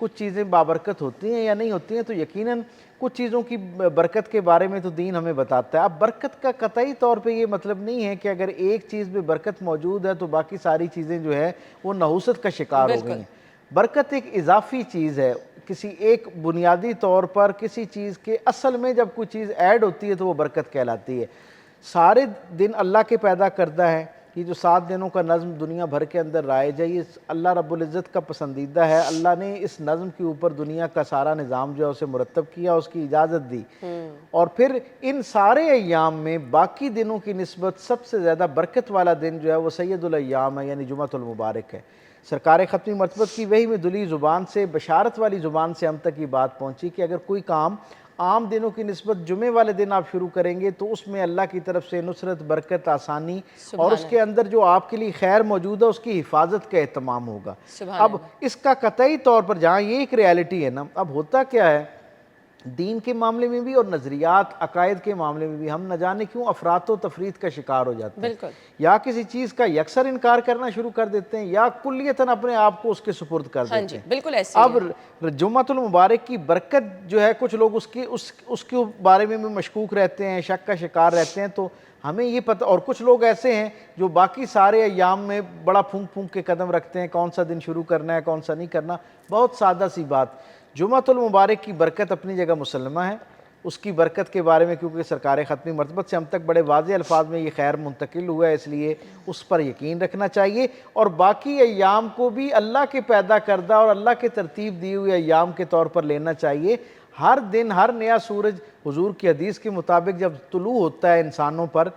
کچھ چیزیں بابرکت ہوتی ہیں یا نہیں ہوتی ہیں، تو یقیناً کچھ چیزوں کی برکت کے بارے میں تو دین ہمیں بتاتا ہے۔ اب برکت کا قطعی طور پہ یہ مطلب نہیں ہے کہ اگر ایک چیز میں برکت موجود ہے تو باقی ساری چیزیں جو ہے وہ نحوست کا شکار ہو گئی ہیں۔ برکت ایک اضافی چیز ہے، کسی ایک بنیادی طور پر کسی چیز کے اصل میں جب کوئی چیز ایڈ ہوتی ہے تو وہ برکت کہلاتی ہے۔ سارے دن اللہ کے پیدا کردہ ہے، یہ جو 7 دنوں کا نظم دنیا بھر کے اندر رائج ہے، یہ اللہ رب العزت کا پسندیدہ ہے۔ اللہ نے اس نظم کے اوپر دنیا کا سارا نظام جو ہے اسے مرتب کیا، اس کی اجازت دی، اور پھر ان سارے ایام میں باقی دنوں کی نسبت سب سے زیادہ برکت والا دن جو ہے وہ سید الایام ہے، یعنی جمعۃ المبارک ہے۔ سرکار ختمی مرتبت کی وحی میں دلی زبان سے، بشارت والی زبان سے ہم تک یہ بات پہنچی کہ اگر کوئی کام عام دنوں کی نسبت جمعے والے دن آپ شروع کریں گے تو اس میں اللہ کی طرف سے نصرت، برکت، آسانی اور اس کے اندر جو آپ کے لیے خیر موجود ہے اس کی حفاظت کا اہتمام ہوگا۔ اب اس کا قطعی طور پر جہاں یہ ایک ریالٹی ہے نا، اب ہوتا کیا ہے دین کے معاملے میں بھی اور نظریات عقائد کے معاملے میں بھی ہم نہ جانے کیوں افراط و تفریط کا شکار ہو جاتے ہیں، یا کسی چیز کا یکسر انکار کرنا شروع کر دیتے ہیں یا کلیتاً اپنے آپ کو اس کے سپرد کر دیتے ہیں۔ بالکل ایسے اب جمعۃ المبارک کی برکت جو ہے کچھ لوگ اس کے بارے میں بھی مشکوک رہتے ہیں، شک کا شکار رہتے ہیں، تو ہمیں یہ پتہ، اور کچھ لوگ ایسے ہیں جو باقی سارے ایام میں بڑا پھونک پھونک کے قدم رکھتے ہیں کون سا دن شروع کرنا ہے کون سا نہیں کرنا۔ بہت سادہ سی بات، جمعۃ المبارک کی برکت اپنی جگہ مسلمہ ہے، اس کی برکت کے بارے میں کیونکہ سرکار ختمی مرتبت سے ہم تک بڑے واضح الفاظ میں یہ خیر منتقل ہوا ہے، اس لیے اس پر یقین رکھنا چاہیے، اور باقی ایام کو بھی اللہ کے پیدا کردہ اور اللہ کے ترتیب دیے ہوئے ایام کے طور پر لینا چاہیے۔ ہر دن ہر نیا سورج حضور کی حدیث کے مطابق جب طلوع ہوتا ہے انسانوں پر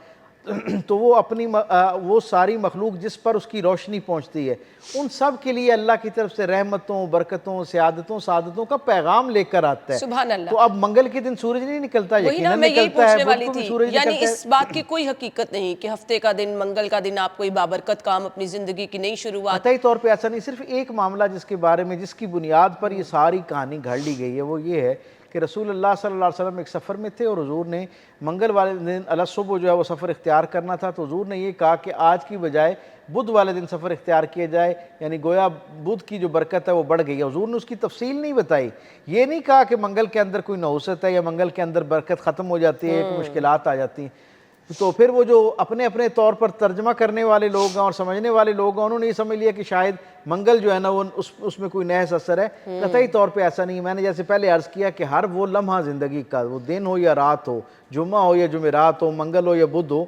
تو وہ ساری مخلوق جس پر اس کی روشنی پہنچتی ہے ان سب کے لیے اللہ کی طرف سے رحمتوں، برکتوں، سعادتوں، سعادتوں کا پیغام لے کر آتا ہے۔ سبحان اللہ۔ تو اب منگل کے دن سورج نہیں نکلتا، یقیناً میں یہی پوچھنے والی تھی، یعنی اس بات کی کوئی حقیقت نہیں کہ ہفتے کا دن منگل کا دن آپ کوئی بابرکت کام اپنی زندگی کی نئی شروعات۔ قطعی طور پہ ایسا نہیں، صرف ایک معاملہ جس کے بارے میں جس کی بنیاد پر یہ ساری کہانی گھڑ لی گئی ہے وہ یہ ہے کہ رسول اللہ صلی اللہ علیہ وسلم ایک سفر میں تھے اور حضور نے منگل والے دن علی صبح جو ہے وہ سفر اختیار کرنا تھا، تو حضور نے یہ کہا کہ آج کی بجائے بدھ والے دن سفر اختیار کیا جائے، یعنی گویا بدھ کی جو برکت ہے وہ بڑھ گئی ہے۔ حضور نے اس کی تفصیل نہیں بتائی، یہ نہیں کہا کہ منگل کے اندر کوئی نحوست ہے یا منگل کے اندر برکت ختم ہو جاتی ہے، کوئی مشکلات آ جاتی ہیں۔ تو پھر وہ جو اپنے اپنے طور پر ترجمہ کرنے والے لوگ ہیں اور سمجھنے والے لوگ ہیں انہوں نے یہ سمجھ لیا کہ شاید منگل جو ہے نا وہ اس میں کوئی نحس اثر ہے۔ قطعی طور پہ ایسا نہیں ہے۔ میں نے جیسے پہلے عرض کیا کہ ہر وہ لمحہ زندگی کا، وہ دن ہو یا رات ہو، جمعہ ہو یا جمعرات ہو، منگل ہو یا بدھ ہو،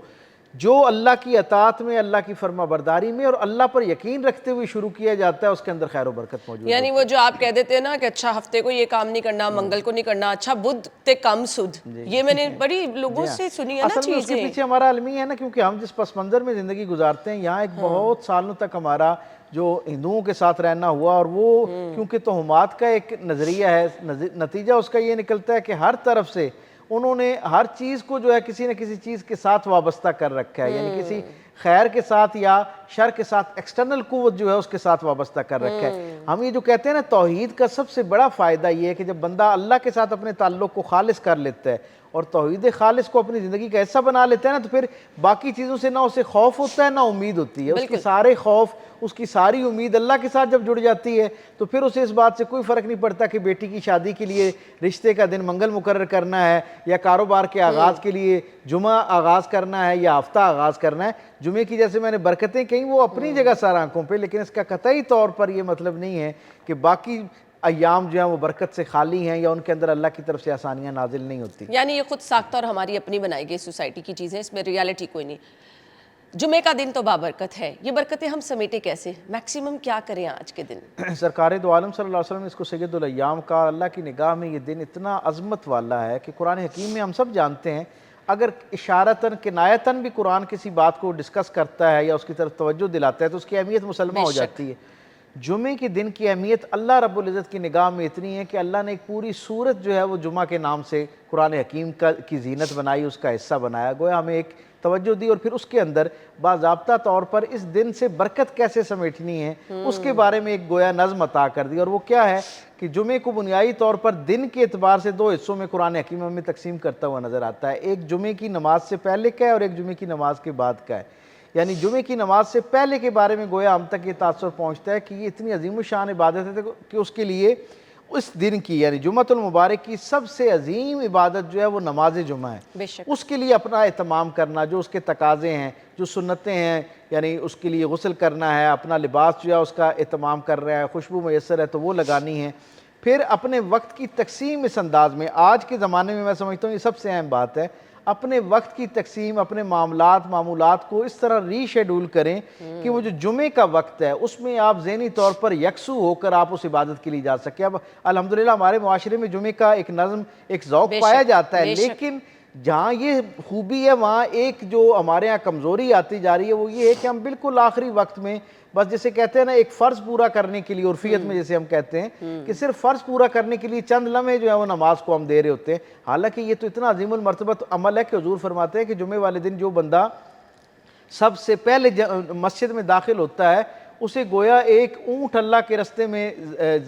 جو اللہ کی اطاعت میں، اللہ کی فرما برداری میں اور اللہ پر یقین رکھتے ہوئے شروع کیا جاتا ہے اس کے اندر خیر و برکت موجود ہے۔ یعنی وہ جو آپ کہہ دیتے ہیں نا کہ اچھا ہفتے کو یہ کام نہیں کرنا، منگل کو نہیں کرنا، اچھا بدھ تے کم سدھ، یہ میں نے بڑی لوگوں سے سنی ہے نا اصل میں اس کے چیزیں۔ پیچھے ہمارا علمی ہے نا، کیونکہ ہم جس پس منظر میں زندگی گزارتے ہیں یہاں ایک بہت سالوں تک ہمارا جو ہندوؤں کے ساتھ رہنا ہوا، اور وہ کیونکہ توہمات کا ایک نظریہ ہے، نتیجہ اس کا یہ نکلتا ہے کہ ہر طرف سے انہوں نے ہر چیز کو جو ہے کسی نہ کسی چیز کے ساتھ وابستہ کر رکھا ہے، یعنی کسی خیر کے ساتھ یا شر کے ساتھ ایکسٹرنل قوت جو ہے اس کے ساتھ وابستہ کر رکھا ہے۔ ہم یہ جو کہتے ہیں نا توحید کا سب سے بڑا فائدہ یہ ہے کہ جب بندہ اللہ کے ساتھ اپنے تعلق کو خالص کر لیتا ہے اور توحید خالص کو اپنی زندگی کا ایسا بنا لیتا ہے نا، تو پھر باقی چیزوں سے نہ اسے خوف ہوتا ہے نہ امید ہوتی ہے۔ اس کے سارے خوف، اس کی ساری امید اللہ کے ساتھ جب جڑ جاتی ہے تو پھر اسے اس بات سے کوئی فرق نہیں پڑتا کہ بیٹی کی شادی کے لیے رشتے کا دن منگل مقرر کرنا ہے یا کاروبار کے آغاز کے لیے جمعہ آغاز کرنا ہے یا ہفتہ آغاز کرنا ہے۔ جمعے کی جیسے میں نے برکتیں کہیں وہ اپنی جگہ سارا آنکھوں پہ، لیکن اس کا قطعی طور پر یہ مطلب نہیں ہے کہ باقی ایام جو ہیں وہ برکت سے خالی ہیں یا ان کے اندر اللہ کی طرف سے آسانیاں نازل نہیں ہوتی۔ یعنی یہ خود ساختہ اور ہماری اپنی بنائی گئی سوسائٹی کی چیزیں، اس میں ریالٹی کوئی نہیں۔ جمعے کا دن تو بابرکت ہے، یہ برکتیں ہم سمیٹے کیسے؟ میکسیمم کیا کریں آج کے دن؟ سرکار دو عالم صلی اللہ علیہ وسلم نے اس کو سید الایام کا، اللہ کی نگاہ میں یہ دن اتنا عظمت والا ہے کہ قرآن حکیم میں ہم سب جانتے ہیں، اگر اشارتاً کنایتاً بھی قرآن کسی بات کو ڈسکس کرتا ہے یا اس کی طرف توجہ دلاتا ہے تو اس کی اہمیت مسلمہ ہو جاتی ہے۔ جمعے کے دن کی اہمیت اللہ رب العزت کی نگاہ میں اتنی ہے کہ اللہ نے ایک پوری سورت جو ہے وہ جمعہ کے نام سے قرآن حکیم کی زینت بنائی، اس کا حصہ بنایا، گویا ہمیں ایک توجہ دی، اور پھر اس کے اندر باضابطہ طور پر اس دن سے برکت کیسے سمیٹنی ہے اس کے بارے میں ایک گویا نظم عطا کر دی، اور وہ کیا ہے کہ جمعے کو بنیادی طور پر دن کے اعتبار سے 2 حصوں میں قرآن حکیم ہمیں تقسیم کرتا ہوا نظر آتا ہے۔ ایک جمعے کی نماز سے پہلے کا ہے اور ایک جمعے کی نماز کے بعد کا ہے۔ یعنی جمعے کی نماز سے پہلے کے بارے میں گویا ہم تک یہ تاثر پہنچتا ہے کہ یہ اتنی عظیم الشان عبادت ہے کہ اس کے لیے اس دن کی یعنی جمعۃ المبارک کی سب سے عظیم عبادت جو ہے وہ نماز جمعہ ہے. بے شک. اس کے لیے اپنا اہتمام کرنا، جو اس کے تقاضے ہیں، جو سنتیں ہیں، یعنی اس کے لیے غسل کرنا ہے، اپنا لباس جو ہے اس کا اہتمام کر رہا ہے، خوشبو میسر ہے تو وہ لگانی ہے. پھر اپنے وقت کی تقسیم اس انداز میں، آج کے زمانے میں سمجھتا ہوں یہ سب سے اہم بات ہے، اپنے وقت کی تقسیم، اپنے معمولات کو اس طرح ری شیڈول کریں کہ وہ جو جمعے کا وقت ہے اس میں آپ ذہنی طور پر یکسو ہو کر آپ اس عبادت کے لیے جا سکیں. اب الحمدللہ ہمارے معاشرے میں جمعے کا ایک نظم، ایک ذوق پایا جاتا ہے، لیکن جہاں یہ خوبی ہے وہاں ایک جو ہمارے ہاں کمزوری آتی جا رہی ہے وہ یہ ہے کہ ہم بالکل آخری وقت میں بس جسے کہتے ہیں نا ایک فرض پورا کرنے کے لیے، عرفیت میں جسے ہم کہتے ہیں کہ صرف فرض پورا کرنے کے لیے چند لمحے جو ہے وہ نماز کو ہم دے رہے ہوتے ہیں. حالانکہ یہ تو اتنا عظیم المرتبت عمل ہے کہ حضور فرماتے ہیں کہ جمعے والے دن جو بندہ سب سے پہلے مسجد میں داخل ہوتا ہے اسے گویا ایک اونٹ اللہ کے رستے میں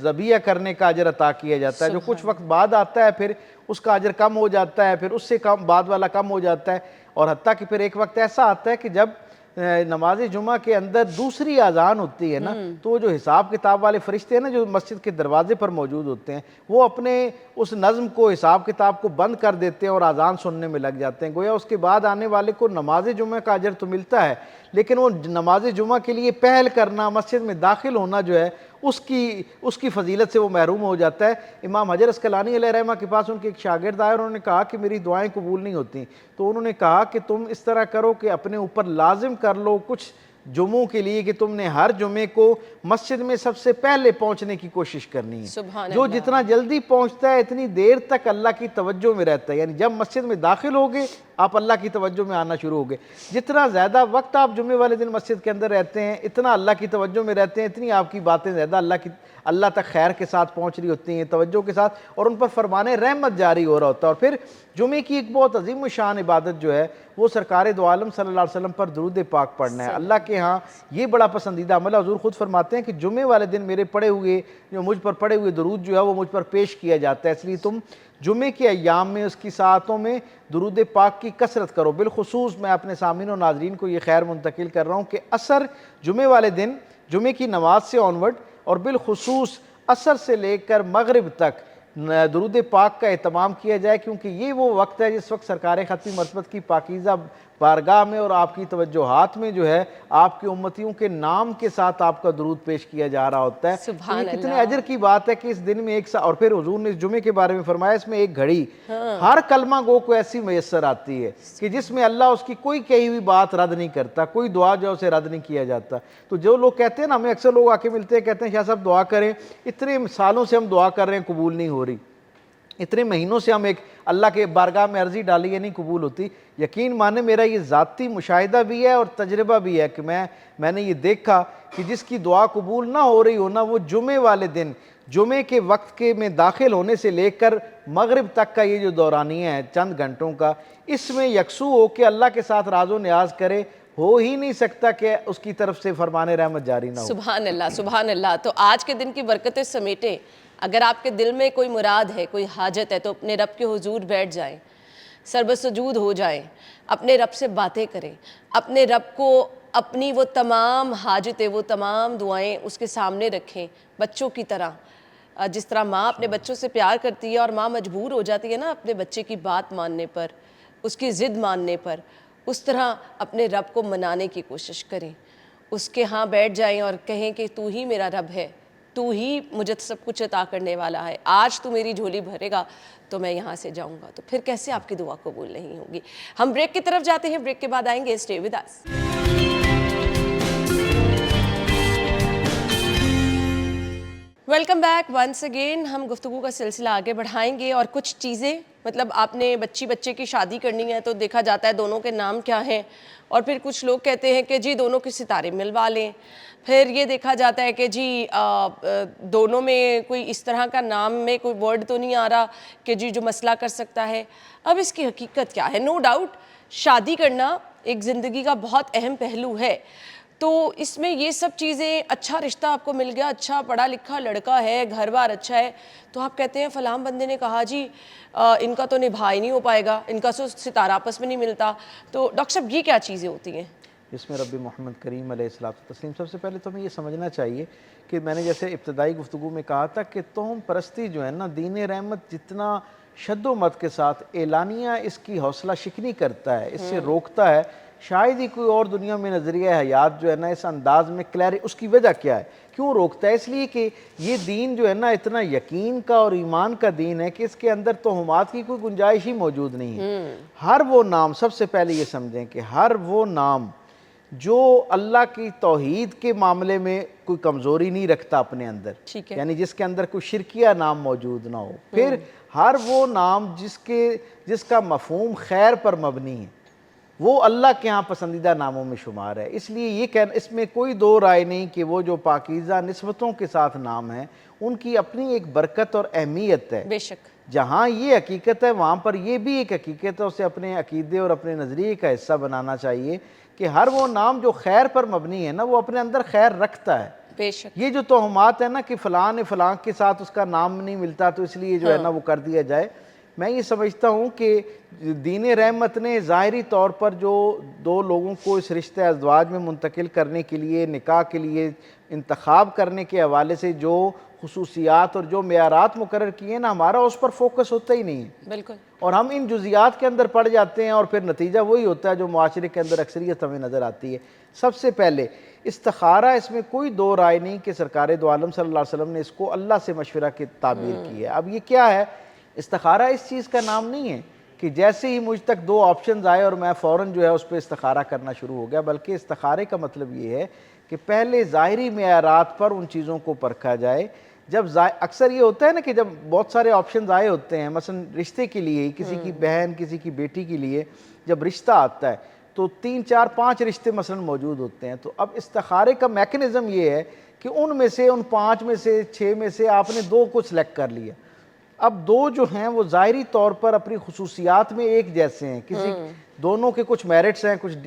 ذبیحہ کرنے کا اجر عطا کیا جاتا ہے. جو کچھ وقت بعد آتا ہے پھر اس کا اجر کم ہو جاتا ہے، پھر اس سے کم بعد والا کم ہو جاتا ہے، اور حتیٰ کہ پھر ایک وقت ایسا آتا ہے کہ جب نماز جمعہ کے اندر دوسری اذان ہوتی ہے نا تو وہ جو حساب کتاب والے فرشتے ہیں نا جو مسجد کے دروازے پر موجود ہوتے ہیں وہ اپنے اس نظم کو، حساب کتاب کو بند کر دیتے ہیں اور اذان سننے میں لگ جاتے ہیں. گویا اس کے بعد آنے والے کو نماز جمعہ کا اجر تو ملتا ہے لیکن وہ نماز جمعہ کے لیے پہل کرنا، مسجد میں داخل ہونا جو ہے اس کی فضیلت سے وہ محروم ہو جاتا ہے. امام حجر عسقلانی علیہ رحمہ کے پاس ان کے ایک شاگرد آئے اور انہوں نے کہا کہ میری دعائیں قبول نہیں ہوتی، تو انہوں نے کہا کہ تم اس طرح کرو کہ اپنے اوپر لازم کر لو کچھ جمعوں کے لیے کہ تم نے ہر جمعے کو مسجد میں سب سے پہلے پہنچنے کی کوشش کرنی ہے. جو جتنا جلدی پہنچتا ہے اتنی دیر تک اللہ کی توجہ میں رہتا ہے. یعنی جب مسجد میں داخل ہوگے آپ اللہ کی توجہ میں آنا شروع ہوگے. جتنا زیادہ وقت آپ جمعے والے دن مسجد کے اندر رہتے ہیں اتنا اللہ کی توجہ میں رہتے ہیں، اتنی آپ کی باتیں زیادہ اللہ تک خیر کے ساتھ پہنچ رہی ہوتی ہیں، توجہ کے ساتھ، اور ان پر فرمان رحمت جاری ہو رہا ہوتا ہے. اور پھر جمعے کی ایک بہت عظیم و شان عبادت جو ہے وہ سرکار دو عالم صلی اللہ علیہ وسلم پر درود پاک پڑھنا ہے. اللہ کے ہاں یہ بڑا پسندیدہ عمل ہے. حضور خود فرماتے ہیں کہ جمعے والے دن میرے مجھ پر پڑھے ہوئے درود جو ہے وہ مجھ پر پیش کیا جاتا ہے، اس لیے تم جمعے کے ایام میں اس کی ساعتوں میں درود پاک کی کثرت کرو. بالخصوص میں اپنے سامعین و ناظرین کو یہ خیر منتقل کر رہا ہوں کہ عصر جمعے والے دن جمعے کی نماز سے آنورڈ اور بالخصوص عصر سے لے کر مغرب تک درود پاک کا اہتمام کیا جائے، کیونکہ یہ وہ وقت ہے جس وقت سرکار ختمی مرتبت کی پاکیزہ بارگاہ میں اور آپ کی توجہات میں جو ہے آپ کے امتیوں کے نام کے ساتھ آپ کا درود پیش کیا جا رہا ہوتا ہے. سبحان یہ کتنے اجر کی بات ہے کہ اس دن میں ایک اور پھر حضور نے اس جمعے کے بارے میں فرمایا اس میں ایک گھڑی ہر کلمہ گو کو ایسی میسر آتی ہے کہ جس میں اللہ اس کی کوئی کہی ہوئی بات رد نہیں کرتا، کوئی دعا جو اسے رد نہیں کیا جاتا. تو جو لوگ کہتے ہیں نا، ہمیں اکثر لوگ آ کے ملتے ہیں کہتے ہیں شاہ صاحب دعا کریں، اتنے سالوں سے ہم دعا کر رہے ہیں قبول نہیں ہو رہی، اتنے مہینوں سے ہم ایک اللہ کے بارگاہ میں عرضی ڈالی ہے نہیں قبول ہوتی. یقین مانے میرا یہ ذاتی مشاہدہ بھی ہے اور تجربہ بھی ہے کہ میں نے یہ دیکھا کہ جس کی دعا قبول نہ ہو رہی ہونا وہ جمعے والے دن جمعے کے وقت کے میں داخل ہونے سے لے کر مغرب تک کا یہ جو دورانیہ ہے چند گھنٹوں کا، اس میں یکسو ہو کے اللہ کے ساتھ راز و نیاز کرے، ہو ہی نہیں سکتا کہ اس کی طرف سے فرمان رحمت جاری نہ ہو. سبحان اللہ سبحان اللہ. تو آج کے دن کی برکتیں سمیٹیں. اگر آپ کے دل میں کوئی مراد ہے، کوئی حاجت ہے تو اپنے رب کے حضور بیٹھ جائیں، سربسجود ہو جائیں، اپنے رب سے باتیں کریں، اپنے رب کو اپنی وہ تمام حاجتیں، وہ تمام دعائیں اس کے سامنے رکھیں بچوں کی طرح. جس طرح ماں اپنے بچوں سے پیار کرتی ہے اور ماں مجبور ہو جاتی ہے نا اپنے بچے کی بات ماننے پر، اس کی ضد ماننے پر، اس طرح اپنے رب کو منانے کی کوشش کریں. اس کے ہاں بیٹھ جائیں اور کہیں کہ تو ہی میرا رب ہے، تو ہی مجھے سب کچھ عطا کرنے والا ہے، آج تو میری جھولی بھرے گا تو میں یہاں سے جاؤں گا. تو پھر کیسے آپ کی دعا قبول نہیں ہوگی. ہم بریک کی طرف جاتے ہیں، بریک کے بعد آئیں گے. Stay with us. Welcome back once again. ہم گفتگو کا سلسلہ آگے بڑھائیں گے اور کچھ چیزیں مطلب آپ نے بچے کی شادی کرنی ہے تو دیکھا جاتا ہے دونوں کے نام کیا ہیں، اور پھر کچھ لوگ کہتے ہیں کہ جی دونوں کے ستارے ملوا لیں. پھر یہ دیکھا جاتا ہے کہ جی دونوں میں کوئی اس طرح کا نام میں کوئی ورڈ تو نہیں آ رہا کہ جی جو مسئلہ کر سکتا ہے. اب اس کی حقیقت کیا ہے؟ نو ڈاؤٹ شادی کرنا ایک زندگی کا بہت اہم پہلو ہے. تو اس میں یہ سب چیزیں، اچھا رشتہ آپ کو مل گیا، اچھا پڑھا لکھا لڑکا ہے، گھر بار اچھا ہے، تو آپ کہتے ہیں فلاں بندے نے کہا جی ان کا تو نبھا ہی نہیں ہو پائے گا، ان کا تو ستارہ آپس میں نہیں ملتا. تو ڈاکٹر صاحب یہ کیا چیزیں ہوتی ہیں؟ جس میں رب محمد کریم علیہ الصلوۃ والتسلیم. سب سے پہلے تو ہمیں یہ سمجھنا چاہیے کہ میں نے جیسے ابتدائی گفتگو میں کہا تھا کہ توہم پرستی جو ہے نا دین رحمت جتنا شد و مت کے ساتھ اعلانیہ اس کی حوصلہ شکنی کرتا ہے، اس سے روکتا ہے، شاید ہی کوئی اور دنیا میں نظریہ حیات جو ہے نا اس انداز میں اس کی وجہ کیا ہے، کیوں روکتا ہے؟ اس لیے کہ یہ دین جو ہے نا اتنا یقین کا اور ایمان کا دین ہے کہ اس کے اندر توہمات کی کوئی گنجائش ہی موجود نہیں ہے. ہر وہ نام، سب سے پہلے یہ سمجھیں کہ ہر وہ نام جو اللہ کی توحید کے معاملے میں کوئی کمزوری نہیں رکھتا اپنے اندر، ٹھیک ہے، یعنی جس کے اندر کوئی شرکیہ نام موجود نہ ہو، پھر ہر وہ نام جس کا مفہوم خیر پر مبنی ہے، وہ اللہ کے ہاں پسندیدہ ناموں میں شمار ہے. اس لیے یہ اس میں کوئی دو رائے نہیں کہ وہ جو پاکیزہ نسبتوں کے ساتھ نام ہیں ان کی اپنی ایک برکت اور اہمیت ہے. بے شک. جہاں یہ حقیقت ہے وہاں پر یہ بھی ایک حقیقت ہے، اسے اپنے عقیدے اور اپنے نظریے کا حصہ بنانا چاہیے کہ ہر وہ نام جو خیر پر مبنی ہے نا وہ اپنے اندر خیر رکھتا ہے. بے شک. یہ جو توہمات ہے نا کہ فلاں نے فلاں کے ساتھ اس کا نام نہیں ملتا تو اس لیے جو ہے نا وہ کر دیا جائے، میں یہ سمجھتا ہوں کہ دین رحمت نے ظاہری طور پر جو دو لوگوں کو اس رشتہ ازدواج میں منتقل کرنے کے لیے، نکاح کے لیے انتخاب کرنے کے حوالے سے جو خصوصیات اور جو معیارات مقرر کیے نا، ہمارا اس پر فوکس ہوتا ہی نہیں ہے. بالکل. اور ہم ان جزیات کے اندر پڑ جاتے ہیں اور پھر نتیجہ وہی ہوتا ہے جو معاشرے کے اندر اکثریت ہمیں نظر آتی ہے. سب سے پہلے استخارہ، اس میں کوئی دو رائے نہیں کہ سرکار دو عالم صلی اللہ علیہ وسلم نے اس کو اللہ سے مشورہ کی تعبیر کی ہے. اب یہ کیا ہے؟ استخارہ اس چیز کا نام نہیں ہے کہ جیسے ہی مجھ تک دو آپشنز آئے اور میں فوراً جو ہے اس پہ استخارہ کرنا شروع ہو گیا، بلکہ استخارے کا مطلب یہ ہے کہ پہلے ظاہری معیارات پر ان چیزوں کو پرکھا جائے. جب اکثر یہ ہوتا ہے نا کہ جب بہت سارے آپشنز آئے ہوتے ہیں، مثلا رشتے کے لیے، کسی کی بہن، کسی کی بیٹی کے لیے جب رشتہ آتا ہے تو 3 4 5 رشتے مثلا موجود ہوتے ہیں. تو اب استخارے کا میکنزم یہ ہے کہ ان میں سے، ان 5 میں سے، 6 میں سے آپ نے 2 کو سلیکٹ کر لیا. اب 2 جو ہیں وہ ظاہری طور پر اپنی خصوصیات میں ایک جیسے ہیں، کسی دونوں کے کچھ میرٹس ہیں، کچھ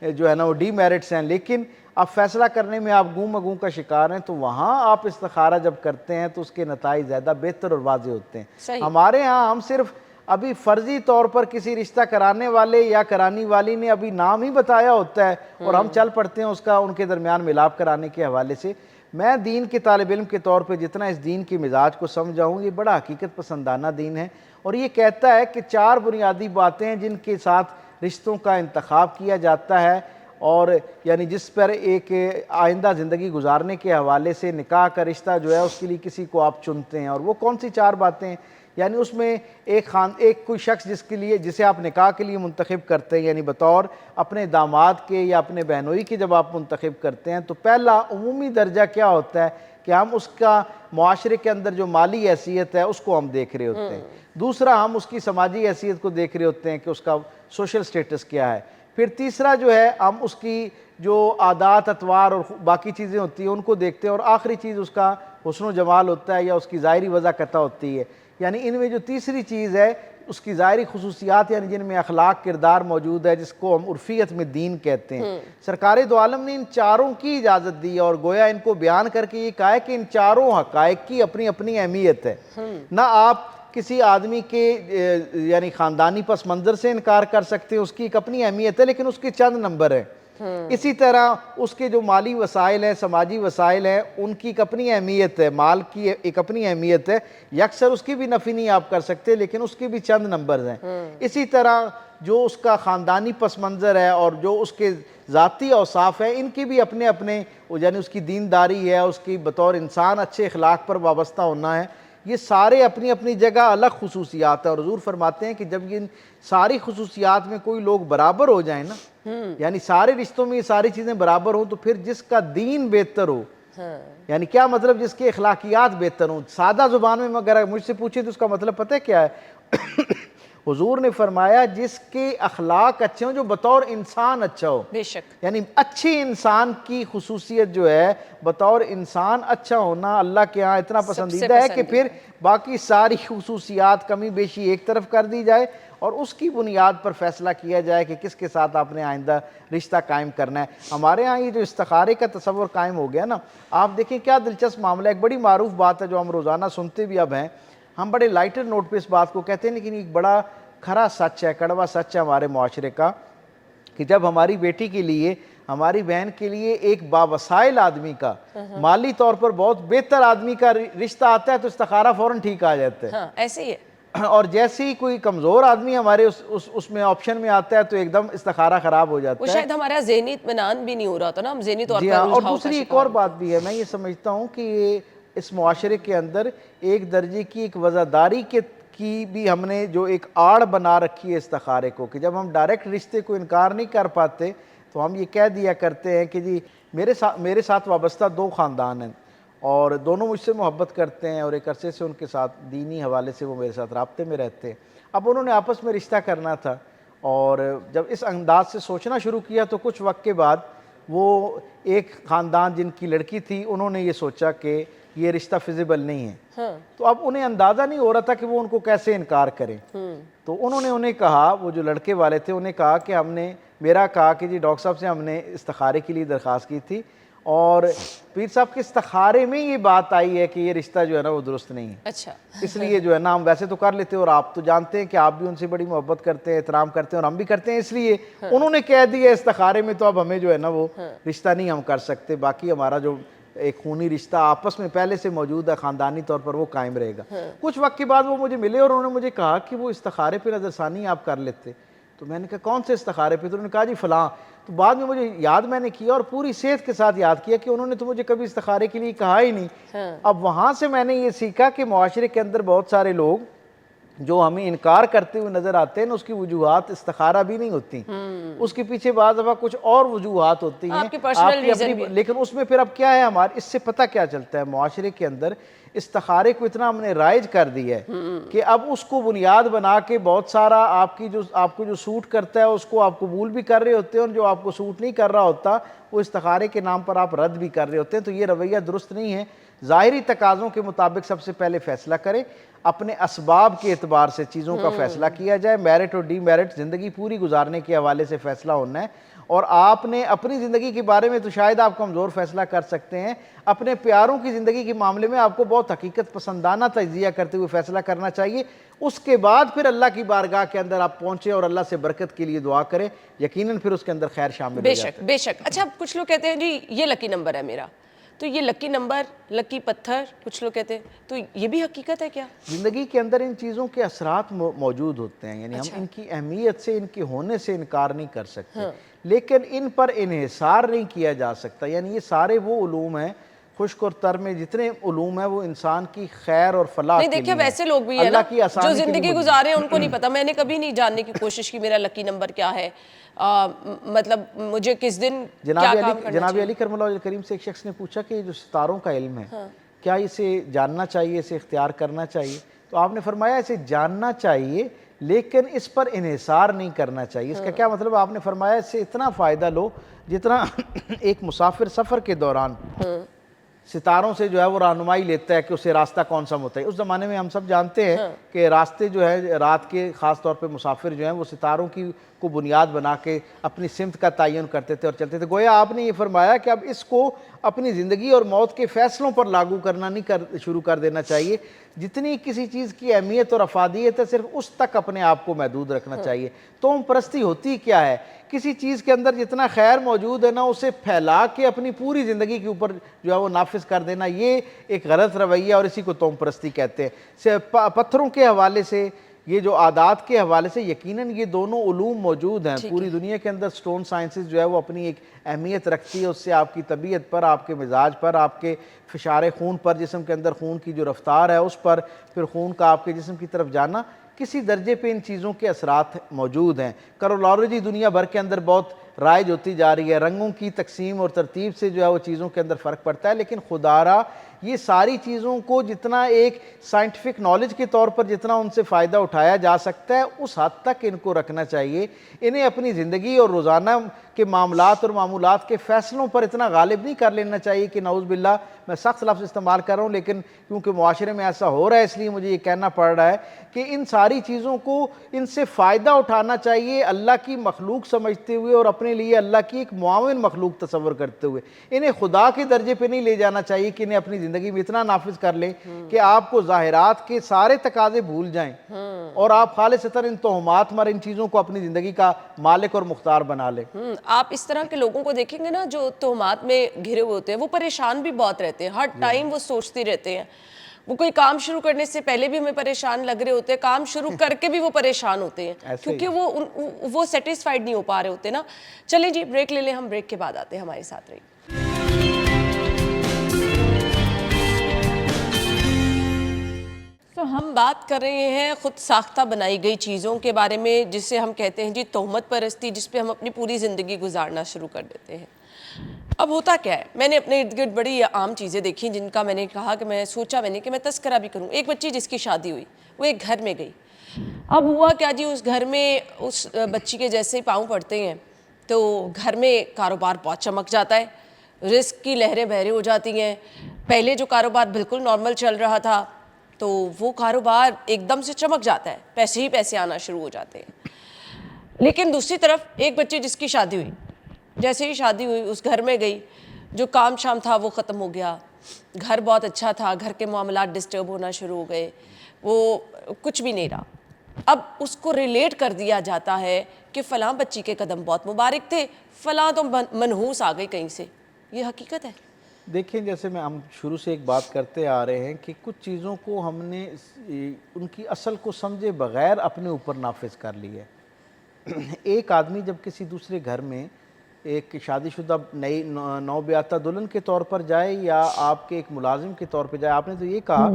جو ہے نا وہ ڈی میرٹس ہیں، لیکن آپ فیصلہ کرنے میں آپ گوں مگوں کا شکار ہیں. تو وہاں آپ استخارہ جب کرتے ہیں تو اس کے نتائج زیادہ بہتر اور واضح ہوتے ہیں. صحیح. ہمارے ہاں ہم صرف ابھی فرضی طور پر کسی رشتہ کرانے والے یا کرانی والی نے ابھی نام ہی بتایا ہوتا ہے اور ہم چل پڑتے ہیں اس کا ان کے درمیان ملاپ کرانے کے حوالے سے. میں دین کے طالب علم کے طور پہ جتنا اس دین کی مزاج کو سمجھا ہوں، یہ بڑا حقیقت پسندانہ دین ہے اور یہ کہتا ہے کہ 4 بنیادی باتیں ہیں جن کے ساتھ رشتوں کا انتخاب کیا جاتا ہے، اور یعنی جس پر ایک آئندہ زندگی گزارنے کے حوالے سے نکاح کا رشتہ جو ہے اس کے لیے کسی کو آپ چنتے ہیں. اور وہ کون سی 4 باتیں ہیں؟ یعنی اس میں ایک کوئی شخص جسے آپ نکاح کے لیے منتخب کرتے ہیں، یعنی بطور اپنے داماد کے یا اپنے بہنوئی کے جب آپ منتخب کرتے ہیں تو پہلا عمومی درجہ کیا ہوتا ہے کہ ہم اس کا معاشرے کے اندر جو مالی حیثیت ہے اس کو ہم دیکھ رہے ہوتے ہیں. دوسرا ہم اس کی سماجی حیثیت کو دیکھ رہے ہوتے ہیں کہ اس کا سوشل سٹیٹس کیا ہے. پھر تیسرا جو ہے ہم اس کی جو عادات، اطوار اور باقی چیزیں ہوتی ہیں ان کو دیکھتے ہیں، اور آخری چیز اس کا حسن و جمال ہوتا ہے یا اس کی ظاہری وضاحت ہوتی ہے. یعنی ان میں جو تیسری چیز ہے اس کی ظاہری خصوصیات، یعنی جن میں اخلاق، کردار موجود ہے، جس کو ہم عرفیت میں دین کہتے ہیں. سرکار دو عالم نے ان 4 کی اجازت دی اور گویا ان کو بیان کر کے یہ کہا ہے کہ ان 4 حقائق کی اپنی اپنی اہمیت ہے. نہ آپ کسی آدمی کے یعنی خاندانی پس منظر سے انکار کر سکتے ہیں، اس کی ایک اپنی اہمیت ہے لیکن اس کے چند نمبر ہیں. اسی طرح اس کے جو مالی وسائل ہیں، سماجی وسائل ہیں، ان کی ایک اپنی اہمیت ہے، مال کی ایک اپنی اہمیت ہے. یکسر اس کی بھی نفی نہیں آپ کر سکتے لیکن اس کی بھی چند نمبرز ہیں. اسی طرح جو اس کا خاندانی پس منظر ہے اور جو اس کے ذاتی اوصاف ہیں ان کی بھی اپنے اپنے، یعنی اس کی دینداری ہے، اس کی بطور انسان اچھے اخلاق پر وابستہ ہونا ہے، یہ سارے اپنی اپنی جگہ الگ خصوصیات ہیں. اور حضور فرماتے ہیں کہ جب یہ ساری خصوصیات میں کوئی لوگ برابر ہو جائیں نا، یعنی سارے رشتوں میں یہ ساری چیزیں برابر ہوں، تو پھر جس کا دین بہتر ہو، یعنی کیا مطلب جس کے اخلاقیات بہتر ہوں. سادہ زبان میں اگر مجھ سے پوچھیں تو اس کا مطلب پتہ کیا ہے؟ حضور نے فرمایا جس کے اخلاق اچھے ہوں، جو بطور انسان اچھا ہو. بے شک. یعنی اچھی انسان کی خصوصیت جو ہے بطور انسان اچھا ہونا اللہ کے ہاں اتنا پسندیدہ ہے کہ پھر باقی ساری خصوصیات کمی بیشی ایک طرف کر دی جائے اور اس کی بنیاد پر فیصلہ کیا جائے کہ کس کے ساتھ آپ نے آئندہ رشتہ قائم کرنا ہے. ہمارے ہاں یہ جو استخارے کا تصور قائم ہو گیا نا، آپ دیکھیں کیا دلچسپ معاملہ ہے. ایک بڑی معروف بات ہے جو ہم روزانہ سنتے بھی اب ہیں، ہم بڑے لائٹر نوٹ پہ اس بات کو کہتے ہیں، لیکن ایک بڑا کھرا سچ ہے، کڑوا سچ ہے ہمارے معاشرے کا، کہ جب ہماری بیٹی کے لیے ہماری بہن کے لیے ایک باوسائل آدمی کا مالی طور پر بہت بہتر آدمی کا رشتہ آتا ہے تو استخارہ فوراً ٹھیک آ جاتا ہے. ہاں ایسے ہی ہے. اور جیسے ہی کوئی کمزور آدمی ہمارے اس میں آپشن میں آتا ہے تو ایک دم استخارہ خراب ہو جاتا وہ ہے. شاید ہمارا ذہنی اطمینان بھی نہیں ہو رہا ہوتا نا, ہم ذہنی طور جی پر ہاں, اور رجحاؤ کا دوسری ایک شکار اور ہوتے بات بھی ہے, میں یہ سمجھتا ہوں کہ یہ اس معاشرے کے اندر ایک درجے کی ایک وزاداری کی بھی ہم نے جو ایک آڑ بنا رکھی ہے استخارے کو, کہ جب ہم ڈائریکٹ رشتے کو انکار نہیں کر پاتے تو ہم یہ کہہ دیا کرتے ہیں کہ جی میرے ساتھ وابستہ دو خاندان ہیں اور دونوں مجھ سے محبت کرتے ہیں اور ایک عرصے سے ان کے ساتھ دینی حوالے سے وہ میرے ساتھ رابطے میں رہتے ہیں. اب انہوں نے آپس میں رشتہ کرنا تھا اور جب اس انداز سے سوچنا شروع کیا تو کچھ وقت کے بعد وہ ایک خاندان جن کی لڑکی تھی انہوں نے یہ سوچا کہ یہ رشتہ فیزیبل نہیں ہے. تو اب انہیں اندازہ نہیں ہو رہا تھا کہ وہ ان کو کیسے انکار کریں. تو انہوں نے کہا, وہ جو لڑکے والے تھے انہیں کہا کہ میرا کہا کہ جی ڈاکٹر صاحب سے ہم نے استخارے کے لیے درخواست کی تھی اور پیر صاحب کے استخارے میں یہ بات آئی ہے کہ یہ رشتہ جو ہے نا وہ درست نہیں ہے. اچھا, اس لیے جو ہے نا ہم ویسے تو کر لیتے اور آپ تو جانتے ہیں کہ آپ بھی ان سے بڑی محبت کرتے ہیں, احترام کرتے ہیں اور ہم بھی کرتے ہیں, اس لیے انہوں نے کہہ دیا استخارے میں تو اب ہمیں جو ہے نا وہ رشتہ نہیں ہم کر سکتے, باقی ہمارا جو ایک خونی رشتہ آپس میں پہلے سے موجود ہے خاندانی طور پر وہ قائم رہے گا. کچھ وقت کے بعد وہ مجھے ملے اور انہوں نے مجھے کہا کہ وہ استخارے پہ نظر ثانی آپ کر لیتے. تو میں نے کہا کون سے استخارے پہ؟ تو انہوں نے کہا جی فلاں. تو بعد میں مجھے یاد میں نے کیا اور پوری صحت کے ساتھ یاد کیا کہ انہوں نے تو مجھے کبھی استخارے کے لیے کہا ہی نہیں. اب وہاں سے میں نے یہ سیکھا کہ معاشرے کے اندر بہت سارے لوگ جو ہمیں انکار کرتے ہوئے نظر آتے ہیں نا, اس کی وجوہات استخارہ بھی نہیں ہوتی, اس کے پیچھے بعض دفعہ کچھ اور وجوہات ہوتی ہیں آپ کے پرسنل ریزن بھی. لیکن اس میں پھر اب کیا ہے ہمارے اس سے پتہ کیا چلتا ہے, معاشرے کے اندر استخارے کو اتنا ہم نے رائج کر دیا ہے کہ اب اس کو بنیاد بنا کے بہت سارا آپ کو جو سوٹ کرتا ہے اس کو آپ قبول بھی کر رہے ہوتے ہیں اور جو آپ کو سوٹ نہیں کر رہا ہوتا وہ استخارے کے نام پر آپ رد بھی کر رہے ہوتے ہیں. تو یہ رویہ درست نہیں ہے. ظاہری تقاضوں کے مطابق سب سے پہلے فیصلہ کریں, اپنے اسباب کے اعتبار سے چیزوں کا فیصلہ کیا جائے. میرٹ اور ڈی میرٹ زندگی پوری گزارنے کے حوالے سے فیصلہ ہونا ہے, اور آپ نے اپنی زندگی کے بارے میں تو شاید آپ کمزور فیصلہ کر سکتے ہیں, اپنے پیاروں کی زندگی کے معاملے میں آپ کو بہت حقیقت پسندانہ تجزیہ کرتے ہوئے فیصلہ کرنا چاہیے. اس کے بعد پھر اللہ کی بارگاہ کے اندر آپ پہنچیں اور اللہ سے برکت کے لیے دعا کریں, یقیناً پھر اس کے اندر خیر شامل ہو جاتا ہے. بے شک. اچھا, کچھ لوگ کہتے ہیں جی یہ لکی نمبر ہے میرا, تو یہ لکی نمبر, لکی پتھر کچھ لوگ کہتے ہیں, تو یہ بھی حقیقت ہے کیا؟ زندگی کے اندر ان چیزوں کے اثرات موجود ہوتے ہیں, یعنی ہم ان کی اہمیت سے, ان کے ہونے سے انکار نہیں کر سکتے, لیکن ان پر انحصار نہیں کیا جا سکتا. یعنی یہ سارے وہ علوم ہیں, خشک اور تر میں جتنے علوم ہیں وہ انسان کی خیر اور فلاح کے لیے. نہیں دیکھیں ویسے لوگ بھی ہیں نا جو زندگی گزارے ہیں ان کو نہیں پتا. میں نے کبھی نہیں جاننے کی کوشش کی میرا لکی نمبر کیا ہے, مطلب مجھے کس دن کیا کام کرنا چاہیے. جناب علی کرم اللہ کریم سے ایک شخص نے پوچھا کہ جو ستاروں کا علم ہے کیا اسے جاننا چاہیے, اسے اختیار کرنا چاہیے؟ تو آپ نے فرمایا اسے جاننا چاہیے لیکن اس پر انحصار نہیں کرنا چاہیے. اس کا کیا مطلب؟ آپ نے فرمایا اس سے اتنا فائدہ لو جتنا ایک مسافر سفر کے دوران ستاروں سے جو ہے وہ رہنمائی لیتا ہے کہ اسے راستہ کون سا ہوتا ہے. اس زمانے میں ہم سب جانتے ہیں کہ راستے جو ہے رات کے خاص طور پہ مسافر جو ہیں وہ ستاروں کو بنیاد بنا کے اپنی سمت کا تعین کرتے تھے اور چلتے تھے. گویا آپ نے یہ فرمایا کہ اب اس کو اپنی زندگی اور موت کے فیصلوں پر لاگو کرنا نہیں شروع کر دینا چاہیے. جتنی کسی چیز کی اہمیت اور افادیت ہے صرف اس تک اپنے آپ کو محدود رکھنا چاہیے. توم پرستی ہوتی کیا ہے؟ کسی چیز کے اندر جتنا خیر موجود ہے نا اسے پھیلا کے اپنی پوری زندگی کے اوپر جو ہے وہ نافذ کر دینا, یہ ایک غلط رویہ اور اسی کو توم پرستی کہتے ہیں. پتھروں کے حوالے سے, یہ جو عادات کے حوالے سے یقیناً یہ دونوں علوم موجود ہیں. پوری دنیا کے اندر سٹون سائنسز جو ہے وہ اپنی ایک اہمیت رکھتی ہے. اس سے آپ کی طبیعت پر, آپ کے مزاج پر, آپ کے فشار خون پر, جسم کے اندر خون کی جو رفتار ہے اس پر, پھر خون کا آپ کے جسم کی طرف جانا, کسی درجے پہ ان چیزوں کے اثرات موجود ہیں. کارولوجی دنیا بھر کے اندر بہت رائج ہوتی جا رہی ہے. رنگوں کی تقسیم اور ترتیب سے جو ہے وہ چیزوں کے اندر فرق پڑتا ہے, لیکن خدا را یہ ساری چیزوں کو جتنا ایک سائنٹیفک نالج کے طور پر جتنا ان سے فائدہ اٹھایا جا سکتا ہے اس حد تک ان کو رکھنا چاہیے. انہیں اپنی زندگی اور روزانہ کے معاملات اور معمولات کے فیصلوں پر اتنا غالب نہیں کر لینا چاہیے کہ نعوذ باللہ, میں سخت لفظ استعمال کر رہا ہوں لیکن کیونکہ معاشرے میں ایسا ہو رہا ہے اس لیے مجھے یہ کہنا پڑ رہا ہے کہ ان ساری چیزوں کو ان سے فائدہ اٹھانا چاہیے اللہ کی مخلوق سمجھتے ہوئے اور اپنے لیے اللہ کی ایک معاون مخلوق تصور کرتے ہوئے. انہیں خدا کے درجے پہ نہیں لے جانا چاہیے کہ انہیں اپنی زندگی میں اتنا نافذ کر لیں کہ آپ کو ظاہرات کے سارے تقاضے بھول جائیں اور آپ خالصتاً ان توہمات مر ان چیزوں کو اپنی زندگی کا مالک اور مختار بنا لیں. آپ اس طرح کے لوگوں کو دیکھیں گے نا جو تہمات میں گھرے ہوئے ہوتے ہیں، وہ پریشان بھی بہت رہتے ہیں، ہر ٹائم وہ سوچتے رہتے ہیں. وہ کوئی کام شروع کرنے سے پہلے بھی ہمیں پریشان لگ رہے ہوتے ہیں، کام شروع کر کے بھی وہ پریشان ہوتے ہیں کیونکہ وہ سیٹسفائیڈ نہیں ہو پا رہے ہوتے نا. چلیں جی بریک لے لیں، ہم بریک کے بعد آتے ہیں، ہمارے ساتھ رہیے. تو ہم بات کر رہے ہیں خود ساختہ بنائی گئی چیزوں کے بارے میں، جس سے ہم کہتے ہیں جی تہمت پرستی، جس پہ ہم اپنی پوری زندگی گزارنا شروع کر دیتے ہیں. اب ہوتا کیا ہے، میں نے اپنے ارد گرد بڑی عام چیزیں دیکھی جن کا میں نے کہا کہ میں سوچا میں نے کہ میں تذکرہ بھی کروں. ایک بچی جس کی شادی ہوئی، وہ ایک گھر میں گئی. اب ہوا کیا جی، اس گھر میں اس بچی کے جیسے پاؤں پڑتے ہیں تو گھر میں کاروبار بہت چمک جاتا ہے، رزق کی لہریں بہریں ہو جاتی ہیں. پہلے جو کاروبار بالکل نارمل چل رہا تھا تو وہ کاروبار ایک دم سے چمک جاتا ہے، پیسے ہی پیسے آنا شروع ہو جاتے ہیں. لیکن دوسری طرف ایک بچی جس کی شادی ہوئی، جیسے ہی شادی ہوئی اس گھر میں گئی، جو کام شام تھا وہ ختم ہو گیا. گھر بہت اچھا تھا، گھر کے معاملات ڈسٹرب ہونا شروع ہو گئے، وہ کچھ بھی نہیں رہا. اب اس کو ریلیٹ کر دیا جاتا ہے کہ فلاں بچی کے قدم بہت مبارک تھے، فلاں تو منحوس آ گئی کہیں سے. یہ حقیقت ہے. دیکھیں جیسے ہم شروع سے ایک بات کرتے آ رہے ہیں کہ کچھ چیزوں کو ہم نے ان کی اصل کو سمجھے بغیر اپنے اوپر نافذ کر لی ہے. ایک آدمی جب کسی دوسرے گھر میں ایک شادی شدہ نئی نو بیاتہ دلہن کے طور پر جائے یا آپ کے ایک ملازم کے طور پہ جائے، آپ نے تو یہ کہا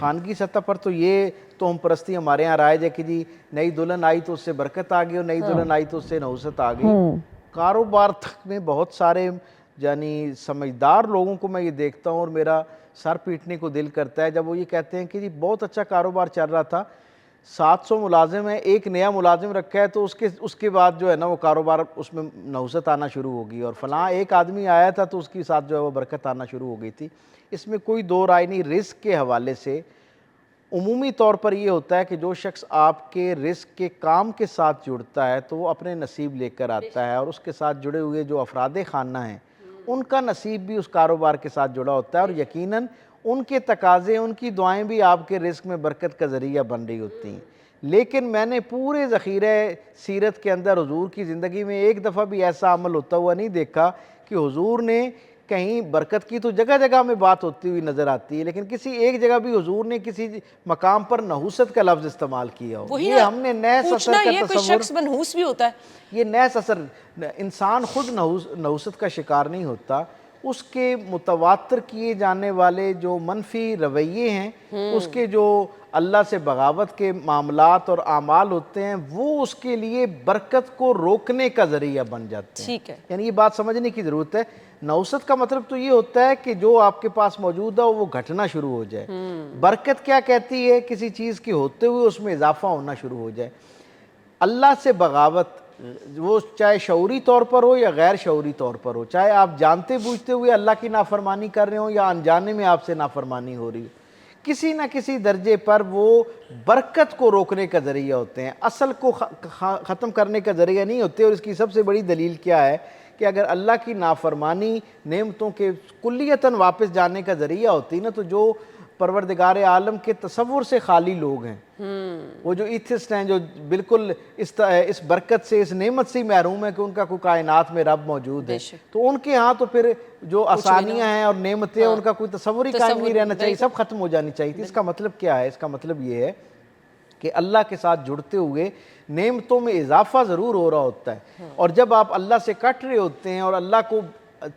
خانگی سطح پر تو یہ توہم پرستی ہمارے یہاں رائج ہے کہ جی نئی دلہن آئی تو اس سے برکت آ گئی اور نئی دلہن آئی تو اس سے نحوست آ گئی. کاروبار تک میں بہت سارے یعنی سمجھدار لوگوں کو میں یہ دیکھتا ہوں اور میرا سر پیٹنے کو دل کرتا ہے جب وہ یہ کہتے ہیں کہ جی بہت اچھا کاروبار چل رہا تھا، 700 ملازم ہیں، ایک نیا ملازم رکھا ہے تو اس کے بعد جو ہے نا وہ کاروبار اس میں نحوست آنا شروع ہوگی، اور فلاں ایک آدمی آیا تھا تو اس کے ساتھ جو ہے وہ برکت آنا شروع ہو گئی تھی. اس میں کوئی دو رائے نہیں. رزق کے حوالے سے عمومی طور پر یہ ہوتا ہے کہ جو شخص آپ کے رزق کے کام کے ساتھ جڑتا ہے تو وہ اپنے نصیب لے کر آتا ہے، اور اس کے ساتھ جڑے ہوئے جو افراد خانہ ہیں ان کا نصیب بھی اس کاروبار کے ساتھ جڑا ہوتا ہے، اور یقیناً ان کے تقاضے، ان کی دعائیں بھی آپ کے رزق میں برکت کا ذریعہ بن رہی ہوتی ہیں. لیکن میں نے پورے ذخیرہ سیرت کے اندر حضور کی زندگی میں ایک دفعہ بھی ایسا عمل ہوتا ہوا نہیں دیکھا کہ حضور نے کہیں برکت کی. تو جگہ جگہ میں بات ہوتی ہوئی نظر آتی ہے، لیکن کسی ایک جگہ بھی حضور نے کسی مقام پر نحوست کا لفظ استعمال کیا ہو. یہ ہم نے نیس اثر کا یہ کوئی شخص منحوس بھی ہوتا ہے، یہ نیس اثر. انسان خود نحوست کا شکار نہیں ہوتا، اس کے متواتر کیے جانے والے جو منفی رویے ہیں، اس کے جو اللہ سے بغاوت کے معاملات اور اعمال ہوتے ہیں، وہ اس کے لیے برکت کو روکنے کا ذریعہ بن جاتے ہیں. ٹھیک ہے. یعنی یہ بات سمجھنے کی ضرورت ہے. نحوست کا مطلب تو یہ ہوتا ہے کہ جو آپ کے پاس موجود ہے وہ گھٹنا شروع ہو جائے. برکت کیا کہتی ہے؟ کسی چیز کی ہوتے ہوئے اس میں اضافہ ہونا شروع ہو جائے. اللہ سے بغاوت، وہ چاہے شعوری طور پر ہو یا غیر شعوری طور پر ہو، چاہے آپ جانتے بوجھتے ہوئے اللہ کی نافرمانی کر رہے ہوں یا انجانے میں آپ سے نافرمانی ہو رہی ہو، کسی نہ کسی درجے پر وہ برکت کو روکنے کا ذریعہ ہوتے ہیں، اصل کو ختم کرنے کا ذریعہ نہیں ہوتے. اور اس کی سب سے بڑی دلیل کیا ہے کہ اگر اللہ کی نافرمانی نعمتوں کے کلیتاً واپس جانے کا ذریعہ ہوتی نا، تو جو پروردگار عالم کے تصور سے خالی لوگ ہیں، وہ جو ایتھسٹ ہیں، جو بالکل اس برکت سے، اس نعمت سے محروم ہے کہ ان کا کوئی کائنات میں رب موجود ہے، تو ان کے ہاں تو پھر جو آسانیاں ہیں اور نعمتیں، ان کا کوئی تصور ہی قائم نہیں رہنا چاہیے، سب ختم ہو جانی چاہیے تھی. اس کا مطلب کیا ہے؟ اس کا مطلب یہ ہے کہ اللہ کے ساتھ جڑتے ہوئے نعمتوں میں اضافہ ضرور ہو رہا ہوتا ہے، اور جب آپ اللہ سے کٹ رہے ہوتے ہیں اور اللہ کو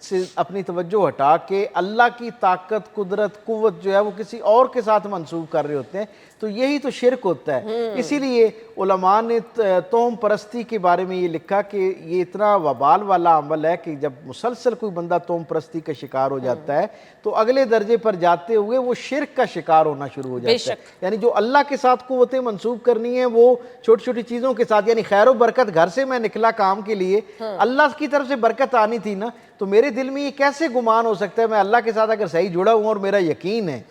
سے اپنی توجہ ہٹا کے اللہ کی طاقت، قدرت، قوت جو ہے وہ کسی اور کے ساتھ منسوب کر رہے ہوتے ہیں، تو یہی تو شرک ہوتا ہے. اسی لیے علماء نے توہم پرستی کے بارے میں یہ لکھا کہ یہ اتنا وبال والا عمل ہے کہ جب مسلسل کوئی بندہ توہم پرستی کا شکار ہو جاتا ہے تو اگلے درجے پر جاتے ہوئے وہ شرک کا شکار ہونا شروع ہو جاتا ہے. یعنی جو اللہ کے ساتھ قوتیں منسوب کرنی ہیں وہ چھوٹی چھوٹی چیزوں کے ساتھ، یعنی خیر و برکت گھر سے میں نکلا کام کے لیے، اللہ کی طرف سے برکت آنی تھی نا، تو میرے دل میں یہ کیسے گمان ہو سکتا ہے؟ میں اللہ کے ساتھ اگر صحیح جڑا ہوں اور میرا یقین ہے